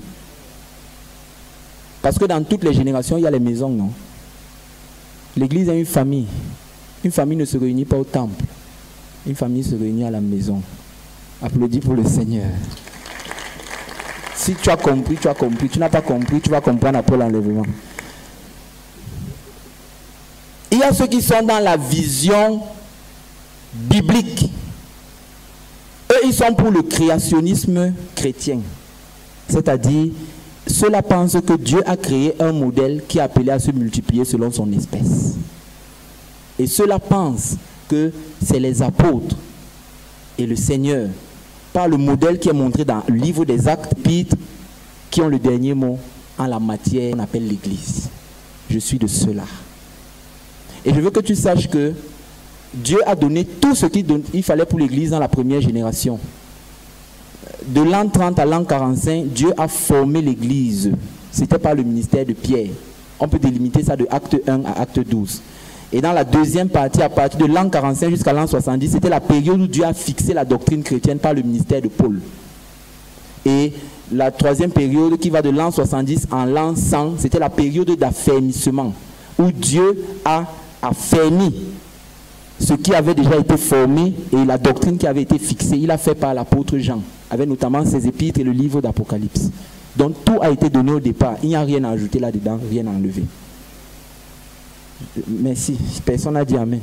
Parce que dans toutes les générations, il y a les maisons, non? L'église est une famille. Une famille ne se réunit pas au temple. Une famille se réunit à la maison. Applaudis pour le Seigneur. Si tu as compris, tu as compris. Tu n'as pas compris, tu vas comprendre après l'enlèvement. Il y a ceux qui sont dans la vision biblique. Eux, ils sont pour le créationnisme chrétien. C'est-à-dire, ceux-là pensent que Dieu a créé un modèle qui est appelé à se multiplier selon son espèce. Et ceux-là pensent que c'est les apôtres et le Seigneur, par le modèle qui est montré dans le livre des Actes, qui ont le dernier mot en la matière qu'on appelle l'Église. Je suis de ceux-là. Et je veux que tu saches que Dieu a donné tout ce qu'il fallait pour l'Église dans la première génération. De l'an 30 à l'an 45, Dieu a formé l'Église. C'était par le ministère de Pierre. On peut délimiter ça de acte 1 à acte 12. Et dans la deuxième partie, à partir de l'an 45 jusqu'à l'an 70, c'était la période où Dieu a fixé la doctrine chrétienne par le ministère de Paul. Et la troisième période qui va de l'an 70 à l'an 100, c'était la période d'affermissement, où Dieu a affermi ce qui avait déjà été formé et la doctrine qui avait été fixée. Il a fait par l'apôtre Jean, avec notamment ses épîtres et le livre d'Apocalypse. Donc tout a été donné au départ. Il n'y a rien à ajouter là-dedans, rien à enlever. Merci. Personne n'a dit Amen.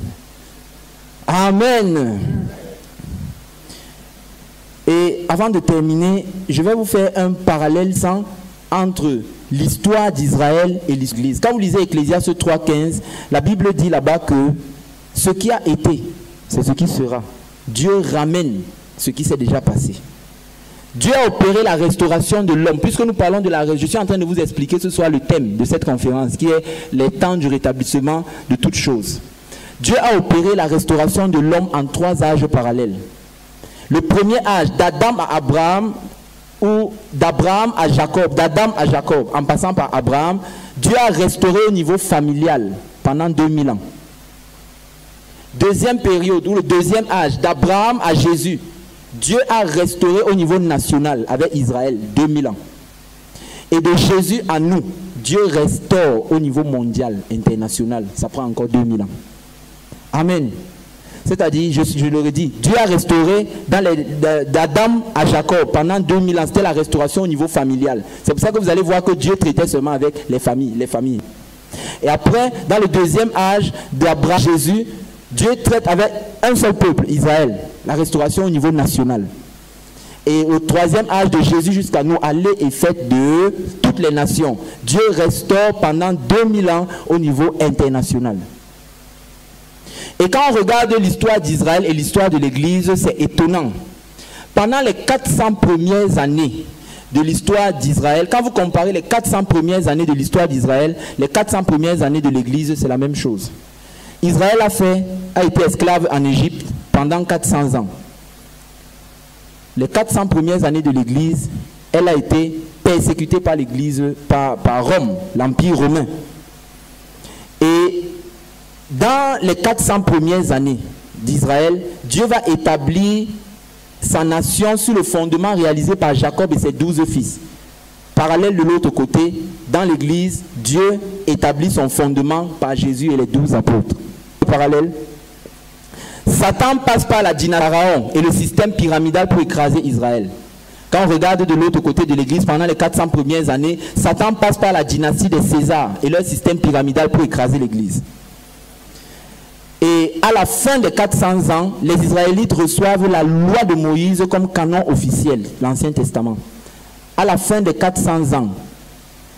Amen. Et avant de terminer, je vais vous faire un parallèle entre l'histoire d'Israël et l'Église. Quand vous lisez Ecclésiaste 3,15, la Bible dit là-bas que ce qui a été, c'est ce qui sera. Dieu ramène ce qui s'est déjà passé. Dieu a opéré la restauration de l'homme. Puisque nous parlons de la restauration, je suis en train de vous expliquer ce soit le thème de cette conférence, qui est les temps du rétablissement de toutes choses. Dieu a opéré la restauration de l'homme en 3 âges parallèles. Le premier âge, d'Adam à Abraham, ou d'Abraham à Jacob, d'Adam à Jacob, en passant par Abraham, Dieu a restauré au niveau familial pendant 2000 ans. Deuxième période, ou le deuxième âge, d'Abraham à Jésus, Dieu a restauré au niveau national avec Israël 2000 ans. Et de Jésus à nous, Dieu restaure au niveau mondial, international. Ça prend encore 2000 ans. Amen. C'est-à-dire, je le redis, Dieu a restauré d'Adam à Jacob pendant 2000 ans. C'était la restauration au niveau familial. C'est pour ça que vous allez voir que Dieu traitait seulement avec les familles. Et après, dans le deuxième âge d'Abraham, Jésus, Dieu traite avec un seul peuple, Israël. La restauration au niveau national. Et au troisième âge de Jésus jusqu'à nous, allez et faites de toutes les nations. Dieu restaure pendant 2000 ans au niveau international. Et quand on regarde l'histoire d'Israël et l'histoire de l'Église, c'est étonnant. Pendant les 400 premières années de l'histoire d'Israël, quand vous comparez les 400 premières années de l'histoire d'Israël, les 400 premières années de l'Église, c'est la même chose. Israël a été esclave en Égypte pendant 400 ans. Les 400 premières années de l'Église, elle a été persécutée par l'Église, par Rome, l'Empire romain. Et dans les 400 premières années d'Israël, Dieu va établir sa nation sur le fondement réalisé par Jacob et ses 12 fils. Parallèle de l'autre côté, dans l'Église, Dieu établit son fondement par Jésus et les 12 apôtres. Parallèle. Satan passe par la dynastie Pharaon et le système pyramidal pour écraser Israël. Quand on regarde de l'autre côté de l'Église, pendant les 400 premières années, Satan passe par la dynastie des Césars et leur système pyramidal pour écraser l'Église. Et à la fin des 400 ans, les Israélites reçoivent la loi de Moïse comme canon officiel, l'Ancien Testament. À la fin des 400 ans,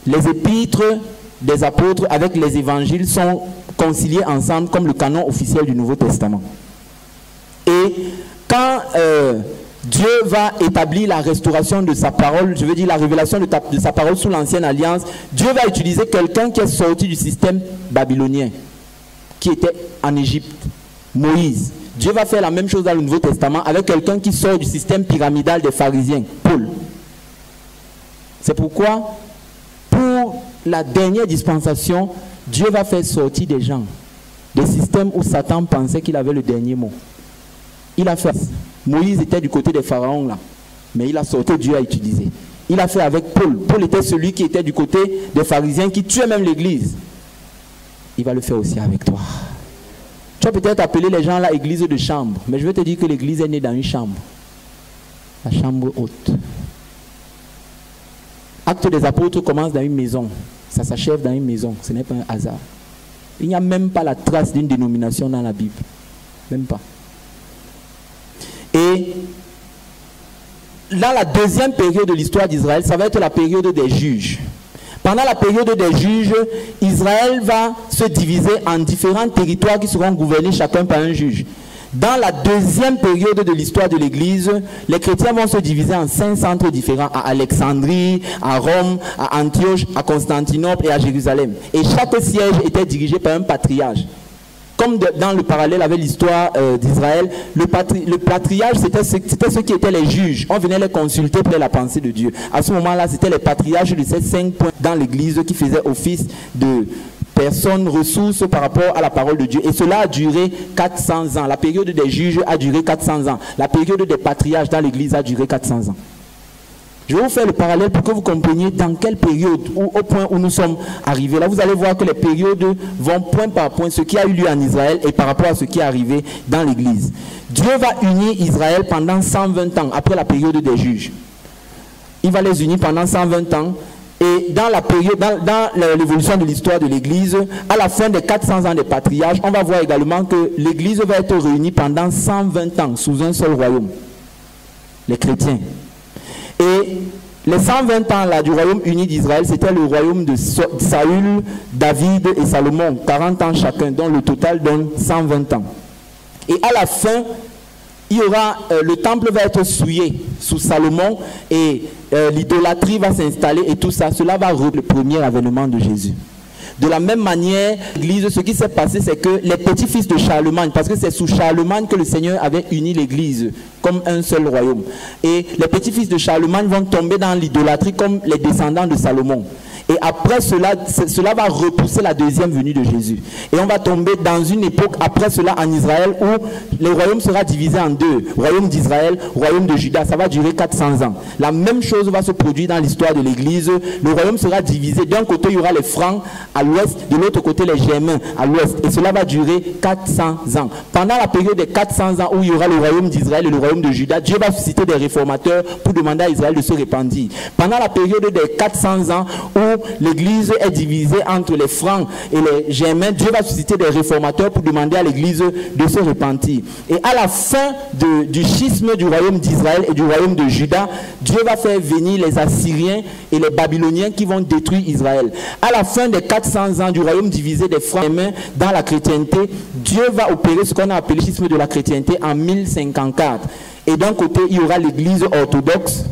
les épîtres des apôtres avec les évangiles sont conciliés ensemble comme le canon officiel du Nouveau Testament. Et quand Dieu va établir la restauration de sa parole, je veux dire la révélation de sa parole sous l'Ancienne Alliance, Dieu va utiliser quelqu'un qui est sorti du système babylonien, qui était en Égypte, Moïse. Dieu va faire la même chose dans le Nouveau Testament avec quelqu'un qui sort du système pyramidal des pharisiens, Paul. C'est pourquoi, pour la dernière dispensation, Dieu va faire sortir des gens, des systèmes où Satan pensait qu'il avait le dernier mot. Il a fait. Moïse était du côté des pharaons là, mais il a sorti, Dieu a utilisé. Il a fait avec Paul. Paul était celui qui était du côté des pharisiens qui tuait même l'église. Il va le faire aussi avec toi. Tu as peut-être appelé les gens là église de chambre, mais je vais te dire que l'église est née dans une chambre. La chambre haute. Acte des apôtres commence dans une maison. Ça s'achève dans une maison. Ce n'est pas un hasard. Il n'y a même pas la trace d'une dénomination dans la Bible. Même pas. Et dans la deuxième période de l'histoire d'Israël, ça va être la période des juges. Pendant la période des juges, Israël va se diviser en différents territoires qui seront gouvernés chacun par un juge. Dans la deuxième période de l'histoire de l'Église, les chrétiens vont se diviser en 5 centres différents, à Alexandrie, à Rome, à Antioche, à Constantinople et à Jérusalem. Et chaque siège était dirigé par un patriarche. Comme dans le parallèle avec l'histoire d'Israël, le patriarche, c'était ceux qui étaient les juges. On venait les consulter pour la pensée de Dieu. À ce moment-là, c'était les patriarches de ces 5 points dans l'Église qui faisaient office de personnes, ressources par rapport à la parole de Dieu. Et cela a duré 400 ans. La période des juges a duré 400 ans. La période des patriarches dans l'Église a duré 400 ans. Je vais vous faire le parallèle pour que vous compreniez dans quelle période, ou au point où nous sommes arrivés. Là, vous allez voir que les périodes vont point par point, ce qui a eu lieu en Israël et par rapport à ce qui est arrivé dans l'Église. Dieu va unir Israël pendant 120 ans, après la période des juges. Il va les unir pendant 120 ans. Et dans la période, dans l'évolution de l'histoire de l'Église, à la fin des 400 ans des patriarches, on va voir également que l'Église va être réunie pendant 120 ans sous un seul royaume, les chrétiens. Et les 120 ans là, du royaume uni d'Israël, c'était le royaume de Saül, David et Salomon, 40 ans chacun, dont le total donne 120 ans. Et à la fin, il y aura, le temple va être souillé sous Salomon et l'idolâtrie va s'installer et tout ça. Cela va être le premier avènement de Jésus. De la même manière, l'Église, ce qui s'est passé, c'est que les petits-fils de Charlemagne, parce que c'est sous Charlemagne que le Seigneur avait uni l'Église comme un seul royaume. Et les petits-fils de Charlemagne vont tomber dans l'idolâtrie comme les descendants de Salomon. Et après cela, cela va repousser la deuxième venue de Jésus. Et on va tomber dans une époque après cela en Israël où le royaume sera divisé en deux. Royaume d'Israël, royaume de Juda. Ça va durer 400 ans. La même chose va se produire dans l'histoire de l'Église. Le royaume sera divisé. D'un côté, il y aura les Francs à l'ouest. De l'autre côté, les Germains à l'ouest. Et cela va durer 400 ans. Pendant la période des 400 ans où il y aura le royaume d'Israël et le royaume de Juda, Dieu va susciter des réformateurs pour demander à Israël de se repentir. Pendant la période des 400 ans où l'Église est divisée entre les Francs et les Germains, Dieu va susciter des réformateurs pour demander à l'Église de se repentir. Et à la fin du schisme du royaume d'Israël et du royaume de Juda, Dieu va faire venir les Assyriens et les Babyloniens qui vont détruire Israël. À la fin des 400 ans du royaume divisé des Francs et Germains dans la chrétienté, Dieu va opérer ce qu'on a appelé le schisme de la chrétienté en 1054. Et d'un côté, il y aura l'Église orthodoxe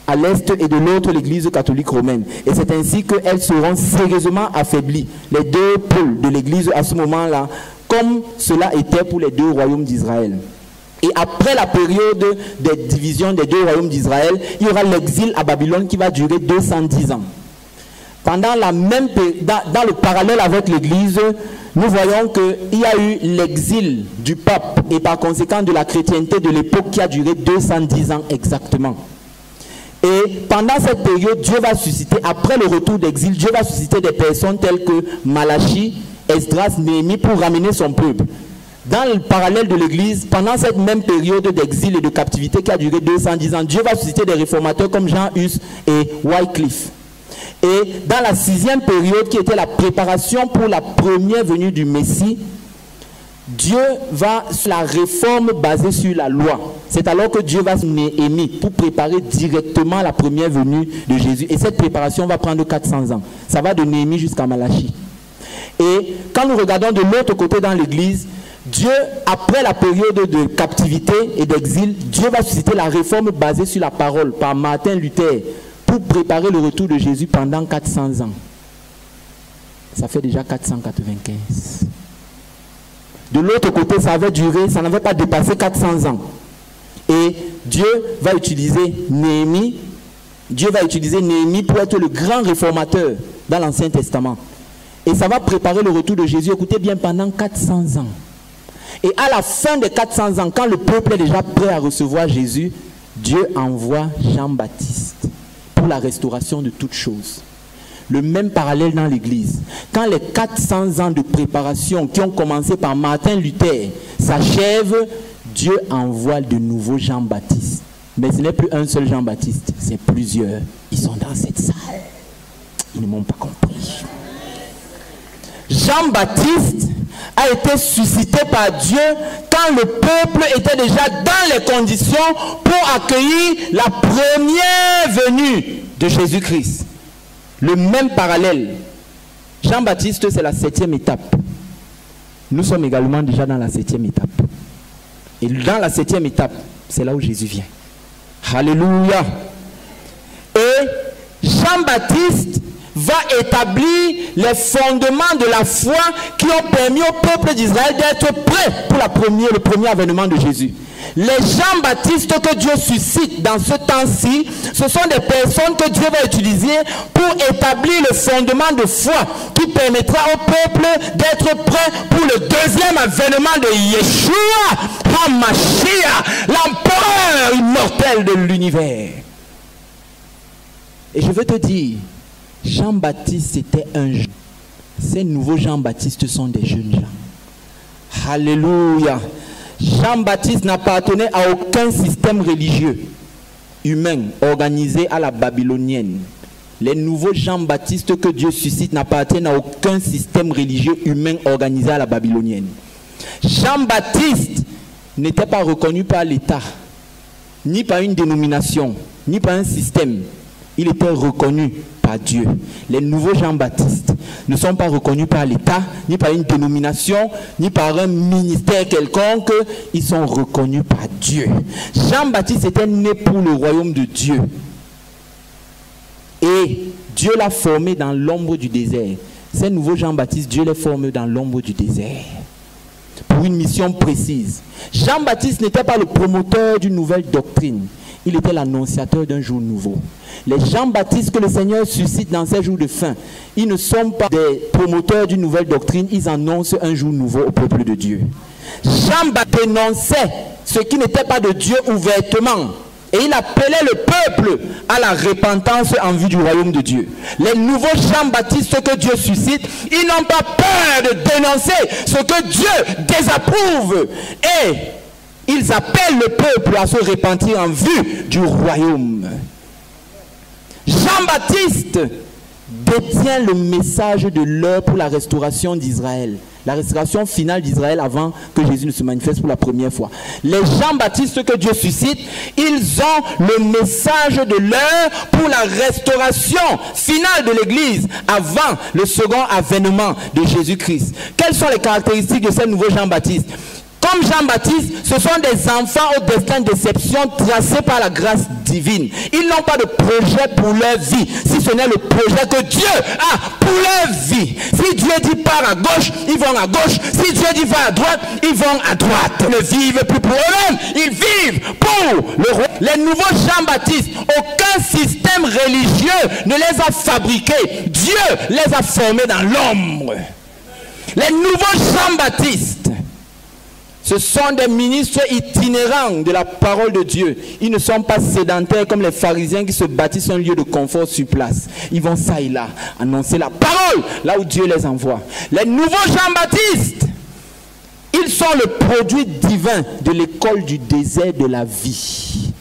à l'est et de l'autre l'Église catholique romaine. Et c'est ainsi qu'elles seront sérieusement affaiblies, les deux pôles de l'Église à ce moment-là, comme cela était pour les deux royaumes d'Israël. Et après la période des divisions des deux royaumes d'Israël, il y aura l'exil à Babylone qui va durer 210 ans. Pendant la même période, dans le parallèle avec l'Église, nous voyons qu'il y a eu l'exil du pape et par conséquent de la chrétienté de l'époque qui a duré 210 ans exactement. Et pendant cette période, Dieu va susciter, après le retour d'exil, Dieu va susciter des personnes telles que Malachie, Esdras, Néhémie pour ramener son peuple. Dans le parallèle de l'Église, pendant cette même période d'exil et de captivité qui a duré 210 ans, Dieu va susciter des réformateurs comme Jean Hus et Wycliffe. Et dans la 6e période qui était la préparation pour la première venue du Messie, Dieu va sur la réforme basée sur la loi. C'est alors que Dieu va sur Néhémie pour préparer directement la première venue de Jésus. Et cette préparation va prendre 400 ans. Ça va de Néhémie jusqu'à Malachie. Et quand nous regardons de l'autre côté dans l'Église, Dieu, après la période de captivité et d'exil, Dieu va susciter la réforme basée sur la parole par Martin Luther pour préparer le retour de Jésus pendant 400 ans. Ça fait déjà 495. De l'autre côté, ça avait duré, ça n'avait pas dépassé 400 ans. Et Dieu va utiliser Néhémie. Dieu va utiliser Néhémie pour être le grand réformateur dans l'Ancien Testament. Et ça va préparer le retour de Jésus, écoutez bien, pendant 400 ans. Et à la fin des 400 ans, quand le peuple est déjà prêt à recevoir Jésus, Dieu envoie Jean-Baptiste pour la restauration de toutes choses. Le même parallèle dans l'Église. Quand les 400 ans de préparation qui ont commencé par Martin Luther s'achèvent, Dieu envoie de nouveau Jean-Baptiste. Mais ce n'est plus un seul Jean-Baptiste, c'est plusieurs. Ils sont dans cette salle. Ils ne m'ont pas compris. Jean-Baptiste a été suscité par Dieu quand le peuple était déjà dans les conditions pour accueillir la première venue de Jésus-Christ. Le même parallèle. Jean-Baptiste, c'est la 7e étape. Nous sommes également déjà dans la 7e étape. Et dans la 7e étape, c'est là où Jésus vient. Alléluia. Et Jean-Baptiste va établir les fondements de la foi qui ont permis au peuple d'Israël d'être prêt pour le premier avènement de Jésus. Les Jean-Baptistes que Dieu suscite dans ce temps-ci, ce sont des personnes que Dieu va utiliser pour établir le fondement de foi qui permettra au peuple d'être prêt pour le deuxième avènement de Yeshua HaMashiach, l'empereur immortel de l'univers. Et je veux te dire, Jean-Baptiste c'était un jeune. Ces nouveaux Jean-Baptistes sont des jeunes gens. Alléluia. Jean-Baptiste n'appartenait à aucun système religieux humain organisé à la babylonienne. Les nouveaux Jean-Baptistes que Dieu suscite n'appartiennent à aucun système religieux humain organisé à la babylonienne. Jean-Baptiste n'était pas reconnu par l'État, ni par une dénomination, ni par un système. Il était reconnu par Dieu. Les nouveaux Jean-Baptistes ne sont pas reconnus par l'État, ni par une dénomination, ni par un ministère quelconque. Ils sont reconnus par Dieu. Jean-Baptiste était né pour le royaume de Dieu. Et Dieu l'a formé dans l'ombre du désert. Ces nouveaux Jean-Baptiste, Dieu les forme dans l'ombre du désert. Pour une mission précise. Jean-Baptiste n'était pas le promoteur d'une nouvelle doctrine. Il était l'annonciateur d'un jour nouveau. Les Jean-Baptistes que le Seigneur suscite dans ces jours de fin, ils ne sont pas des promoteurs d'une nouvelle doctrine, ils annoncent un jour nouveau au peuple de Dieu. Jean-Baptiste dénonçait ce qui n'était pas de Dieu ouvertement. Et il appelait le peuple à la repentance en vue du royaume de Dieu. Les nouveaux Jean-Baptistes que Dieu suscite, ils n'ont pas peur de dénoncer ce que Dieu désapprouve. Et ils appellent le peuple à se repentir en vue du royaume. Jean-Baptiste détient le message de l'heure pour la restauration d'Israël. La restauration finale d'Israël avant que Jésus ne se manifeste pour la première fois. Les Jean-Baptistes que Dieu suscite, ils ont le message de l'heure pour la restauration finale de l'Église avant le second avènement de Jésus-Christ. Quelles sont les caractéristiques de ces nouveaux Jean-Baptistes? Comme Jean-Baptiste, ce sont des enfants au destin de déception tracés par la grâce divine. Ils n'ont pas de projet pour leur vie, si ce n'est le projet que Dieu a pour leur vie. Si Dieu dit part à gauche, ils vont à gauche. Si Dieu dit va à droite, ils vont à droite. Ils ne vivent plus pour eux-mêmes, ils vivent pour le roi. Les nouveaux Jean-Baptiste, aucun système religieux ne les a fabriqués. Dieu les a formés dans l'ombre. Les nouveaux Jean-Baptiste, ce sont des ministres itinérants de la parole de Dieu. Ils ne sont pas sédentaires comme les pharisiens qui se bâtissent un lieu de confort sur place. Ils vont ça et là annoncer la parole là où Dieu les envoie. Les nouveaux Jean-Baptiste, ils sont le produit divin de l'école du désert de la vie.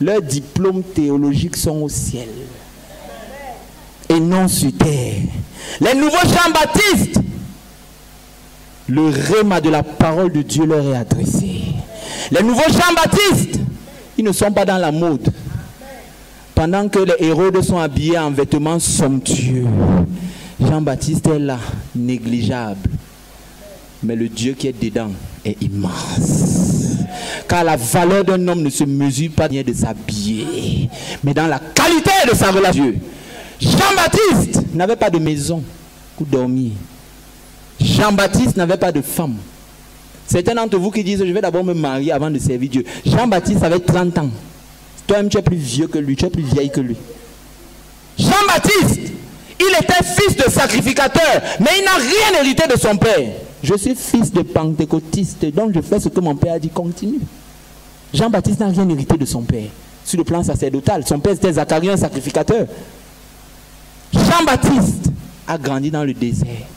Leurs diplômes théologiques sont au ciel et non sur terre. Les nouveaux Jean-Baptiste, le rhéma de la parole de Dieu leur est adressé. Les nouveaux Jean-Baptiste, ils ne sont pas dans la mode. Pendant que les Hérodes sont habillés en vêtements somptueux, Jean-Baptiste est là, négligeable. Mais le Dieu qui est dedans est immense. Car la valeur d'un homme ne se mesure pas bien de s'habiller, mais dans la qualité de sa relation. Jean-Baptiste n'avait pas de maison où dormir. Jean-Baptiste n'avait pas de femme. Certains d'entre vous qui disent je vais d'abord me marier avant de servir Dieu. Jean-Baptiste avait 30 ans. Toi-même tu es plus vieux que lui, tu es plus vieille que lui. Jean-Baptiste, il était fils de sacrificateur, mais il n'a rien hérité de son père. Je suis fils de pentecôtiste, donc je fais ce que mon père a dit, continue. Jean-Baptiste n'a rien hérité de son père. Sur le plan sacerdotal, son père c'était Zacharie, un sacrificateur. Jean-Baptiste a grandi dans le désert,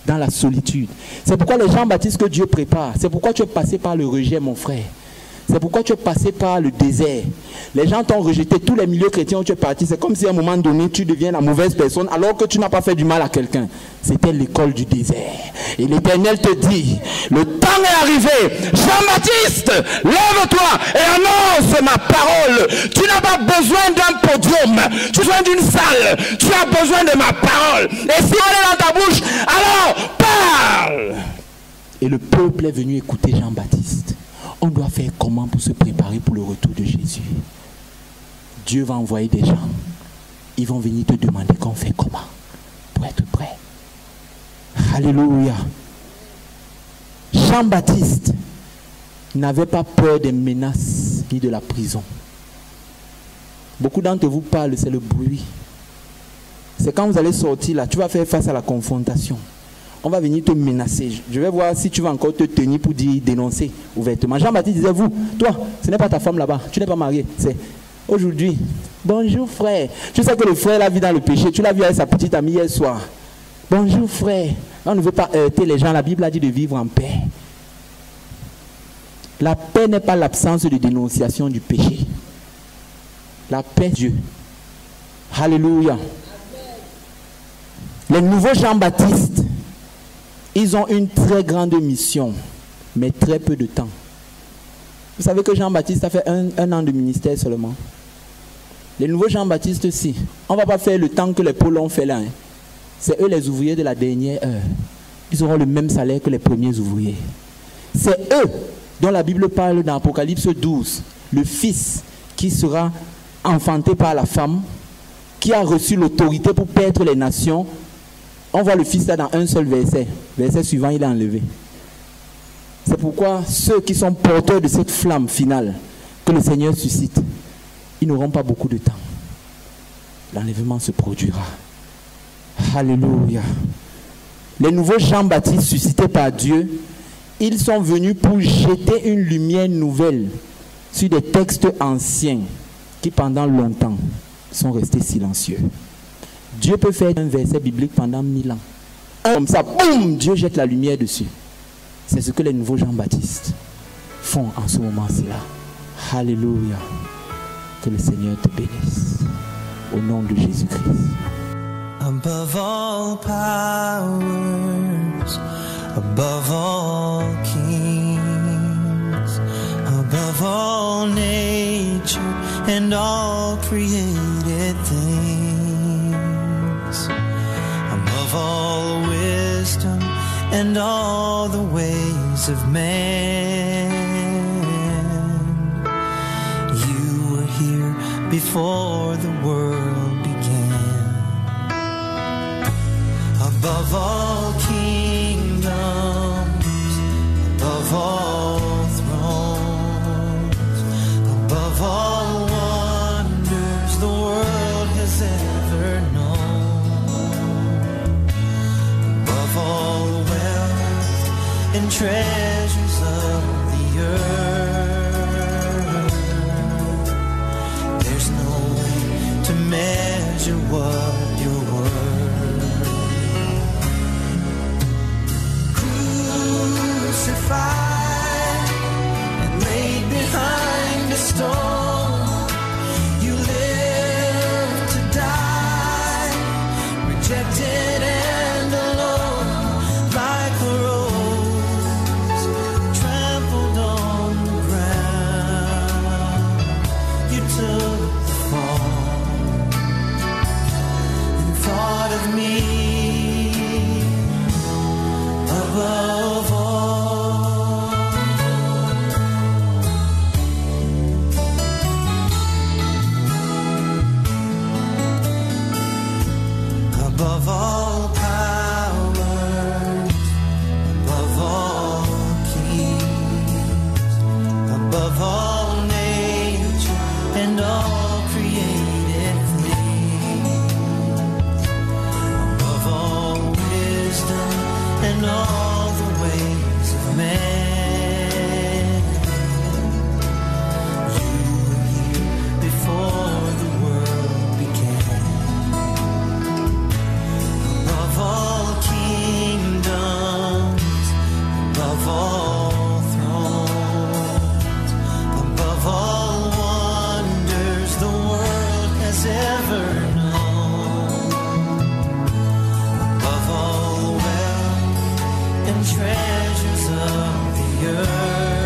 dans la solitude. C'est pourquoi les Jean-Baptiste que Dieu prépare, c'est pourquoi tu es passé par le rejet, mon frère. C'est pourquoi tu es passé par le désert. Les gens t'ont rejeté, tous les milieux chrétiens où tu es parti. C'est comme si à un moment donné, tu deviens la mauvaise personne alors que tu n'as pas fait du mal à quelqu'un. C'était l'école du désert. Et l'Éternel te dit, le temps est arrivé. Jean-Baptiste, lève-toi et annonce ma parole. Tu n'as pas besoin d'un podium. Tu as besoin d'une salle. Tu as besoin de ma parole. Et si elle est dans ta bouche, alors parle. Et le peuple est venu écouter Jean-Baptiste. On doit faire comment pour se préparer pour le retour de Jésus? Dieu va envoyer des gens. Ils vont venir te demander qu'on fait comment pour être prêt. Alléluia. Jean-Baptiste n'avait pas peur des menaces ni de la prison. Beaucoup d'entre vous parlent, c'est le bruit. C'est quand vous allez sortir là, tu vas faire face à la confrontation. On va venir te menacer. Je vais voir si tu vas encore te tenir pour dire, dénoncer ouvertement. Jean-Baptiste disait, vous, toi, ce n'est pas ta femme là-bas, tu n'es pas marié. C'est aujourd'hui. Bonjour frère. Tu sais que le frère là vit dans le péché. Tu l'as vu avec sa petite amie hier soir. Bonjour frère. On ne veut pas heurter les gens. La Bible a dit de vivre en paix. La paix n'est pas l'absence de dénonciation du péché. La paix de Dieu. Alléluia. Les nouveaux Jean-Baptiste, ils ont une très grande mission, mais très peu de temps. Vous savez que Jean-Baptiste a fait un an de ministère seulement. Les nouveaux Jean-Baptiste aussi, on ne va pas faire le temps que les Paul ont fait là. Hein. C'est eux les ouvriers de la dernière heure. Ils auront le même salaire que les premiers ouvriers. C'est eux dont la Bible parle dans Apocalypse 12. Le fils qui sera enfanté par la femme, qui a reçu l'autorité pour paître les nations. On voit le fils là dans un seul verset. Verset suivant, il est enlevé. C'est pourquoi ceux qui sont porteurs de cette flamme finale que le Seigneur suscite, ils n'auront pas beaucoup de temps. L'enlèvement se produira. Alléluia. Les nouveaux Jean-Baptiste suscités par Dieu, ils sont venus pour jeter une lumière nouvelle sur des textes anciens qui pendant longtemps sont restés silencieux. Dieu peut faire un verset biblique pendant 1000 ans. Comme ça, boum, Dieu jette la lumière dessus. C'est ce que les nouveaux Jean-Baptiste font en ce moment-là. Alléluia. Que le Seigneur te bénisse. Au nom de Jésus-Christ. Above all powers, above all kings, above all nature and all created things, above all wisdom and all the ways of man, you were here before the world began. Above all kingdoms, above all thrones, above all wonders the world has ever known, above all wealth and treasures of the earth, there's no way to measure what you're worth. Crucified and laid behind a stone, you lived to die, rejected and alone, like a rose trampled on the ground. You took the fall, cœur.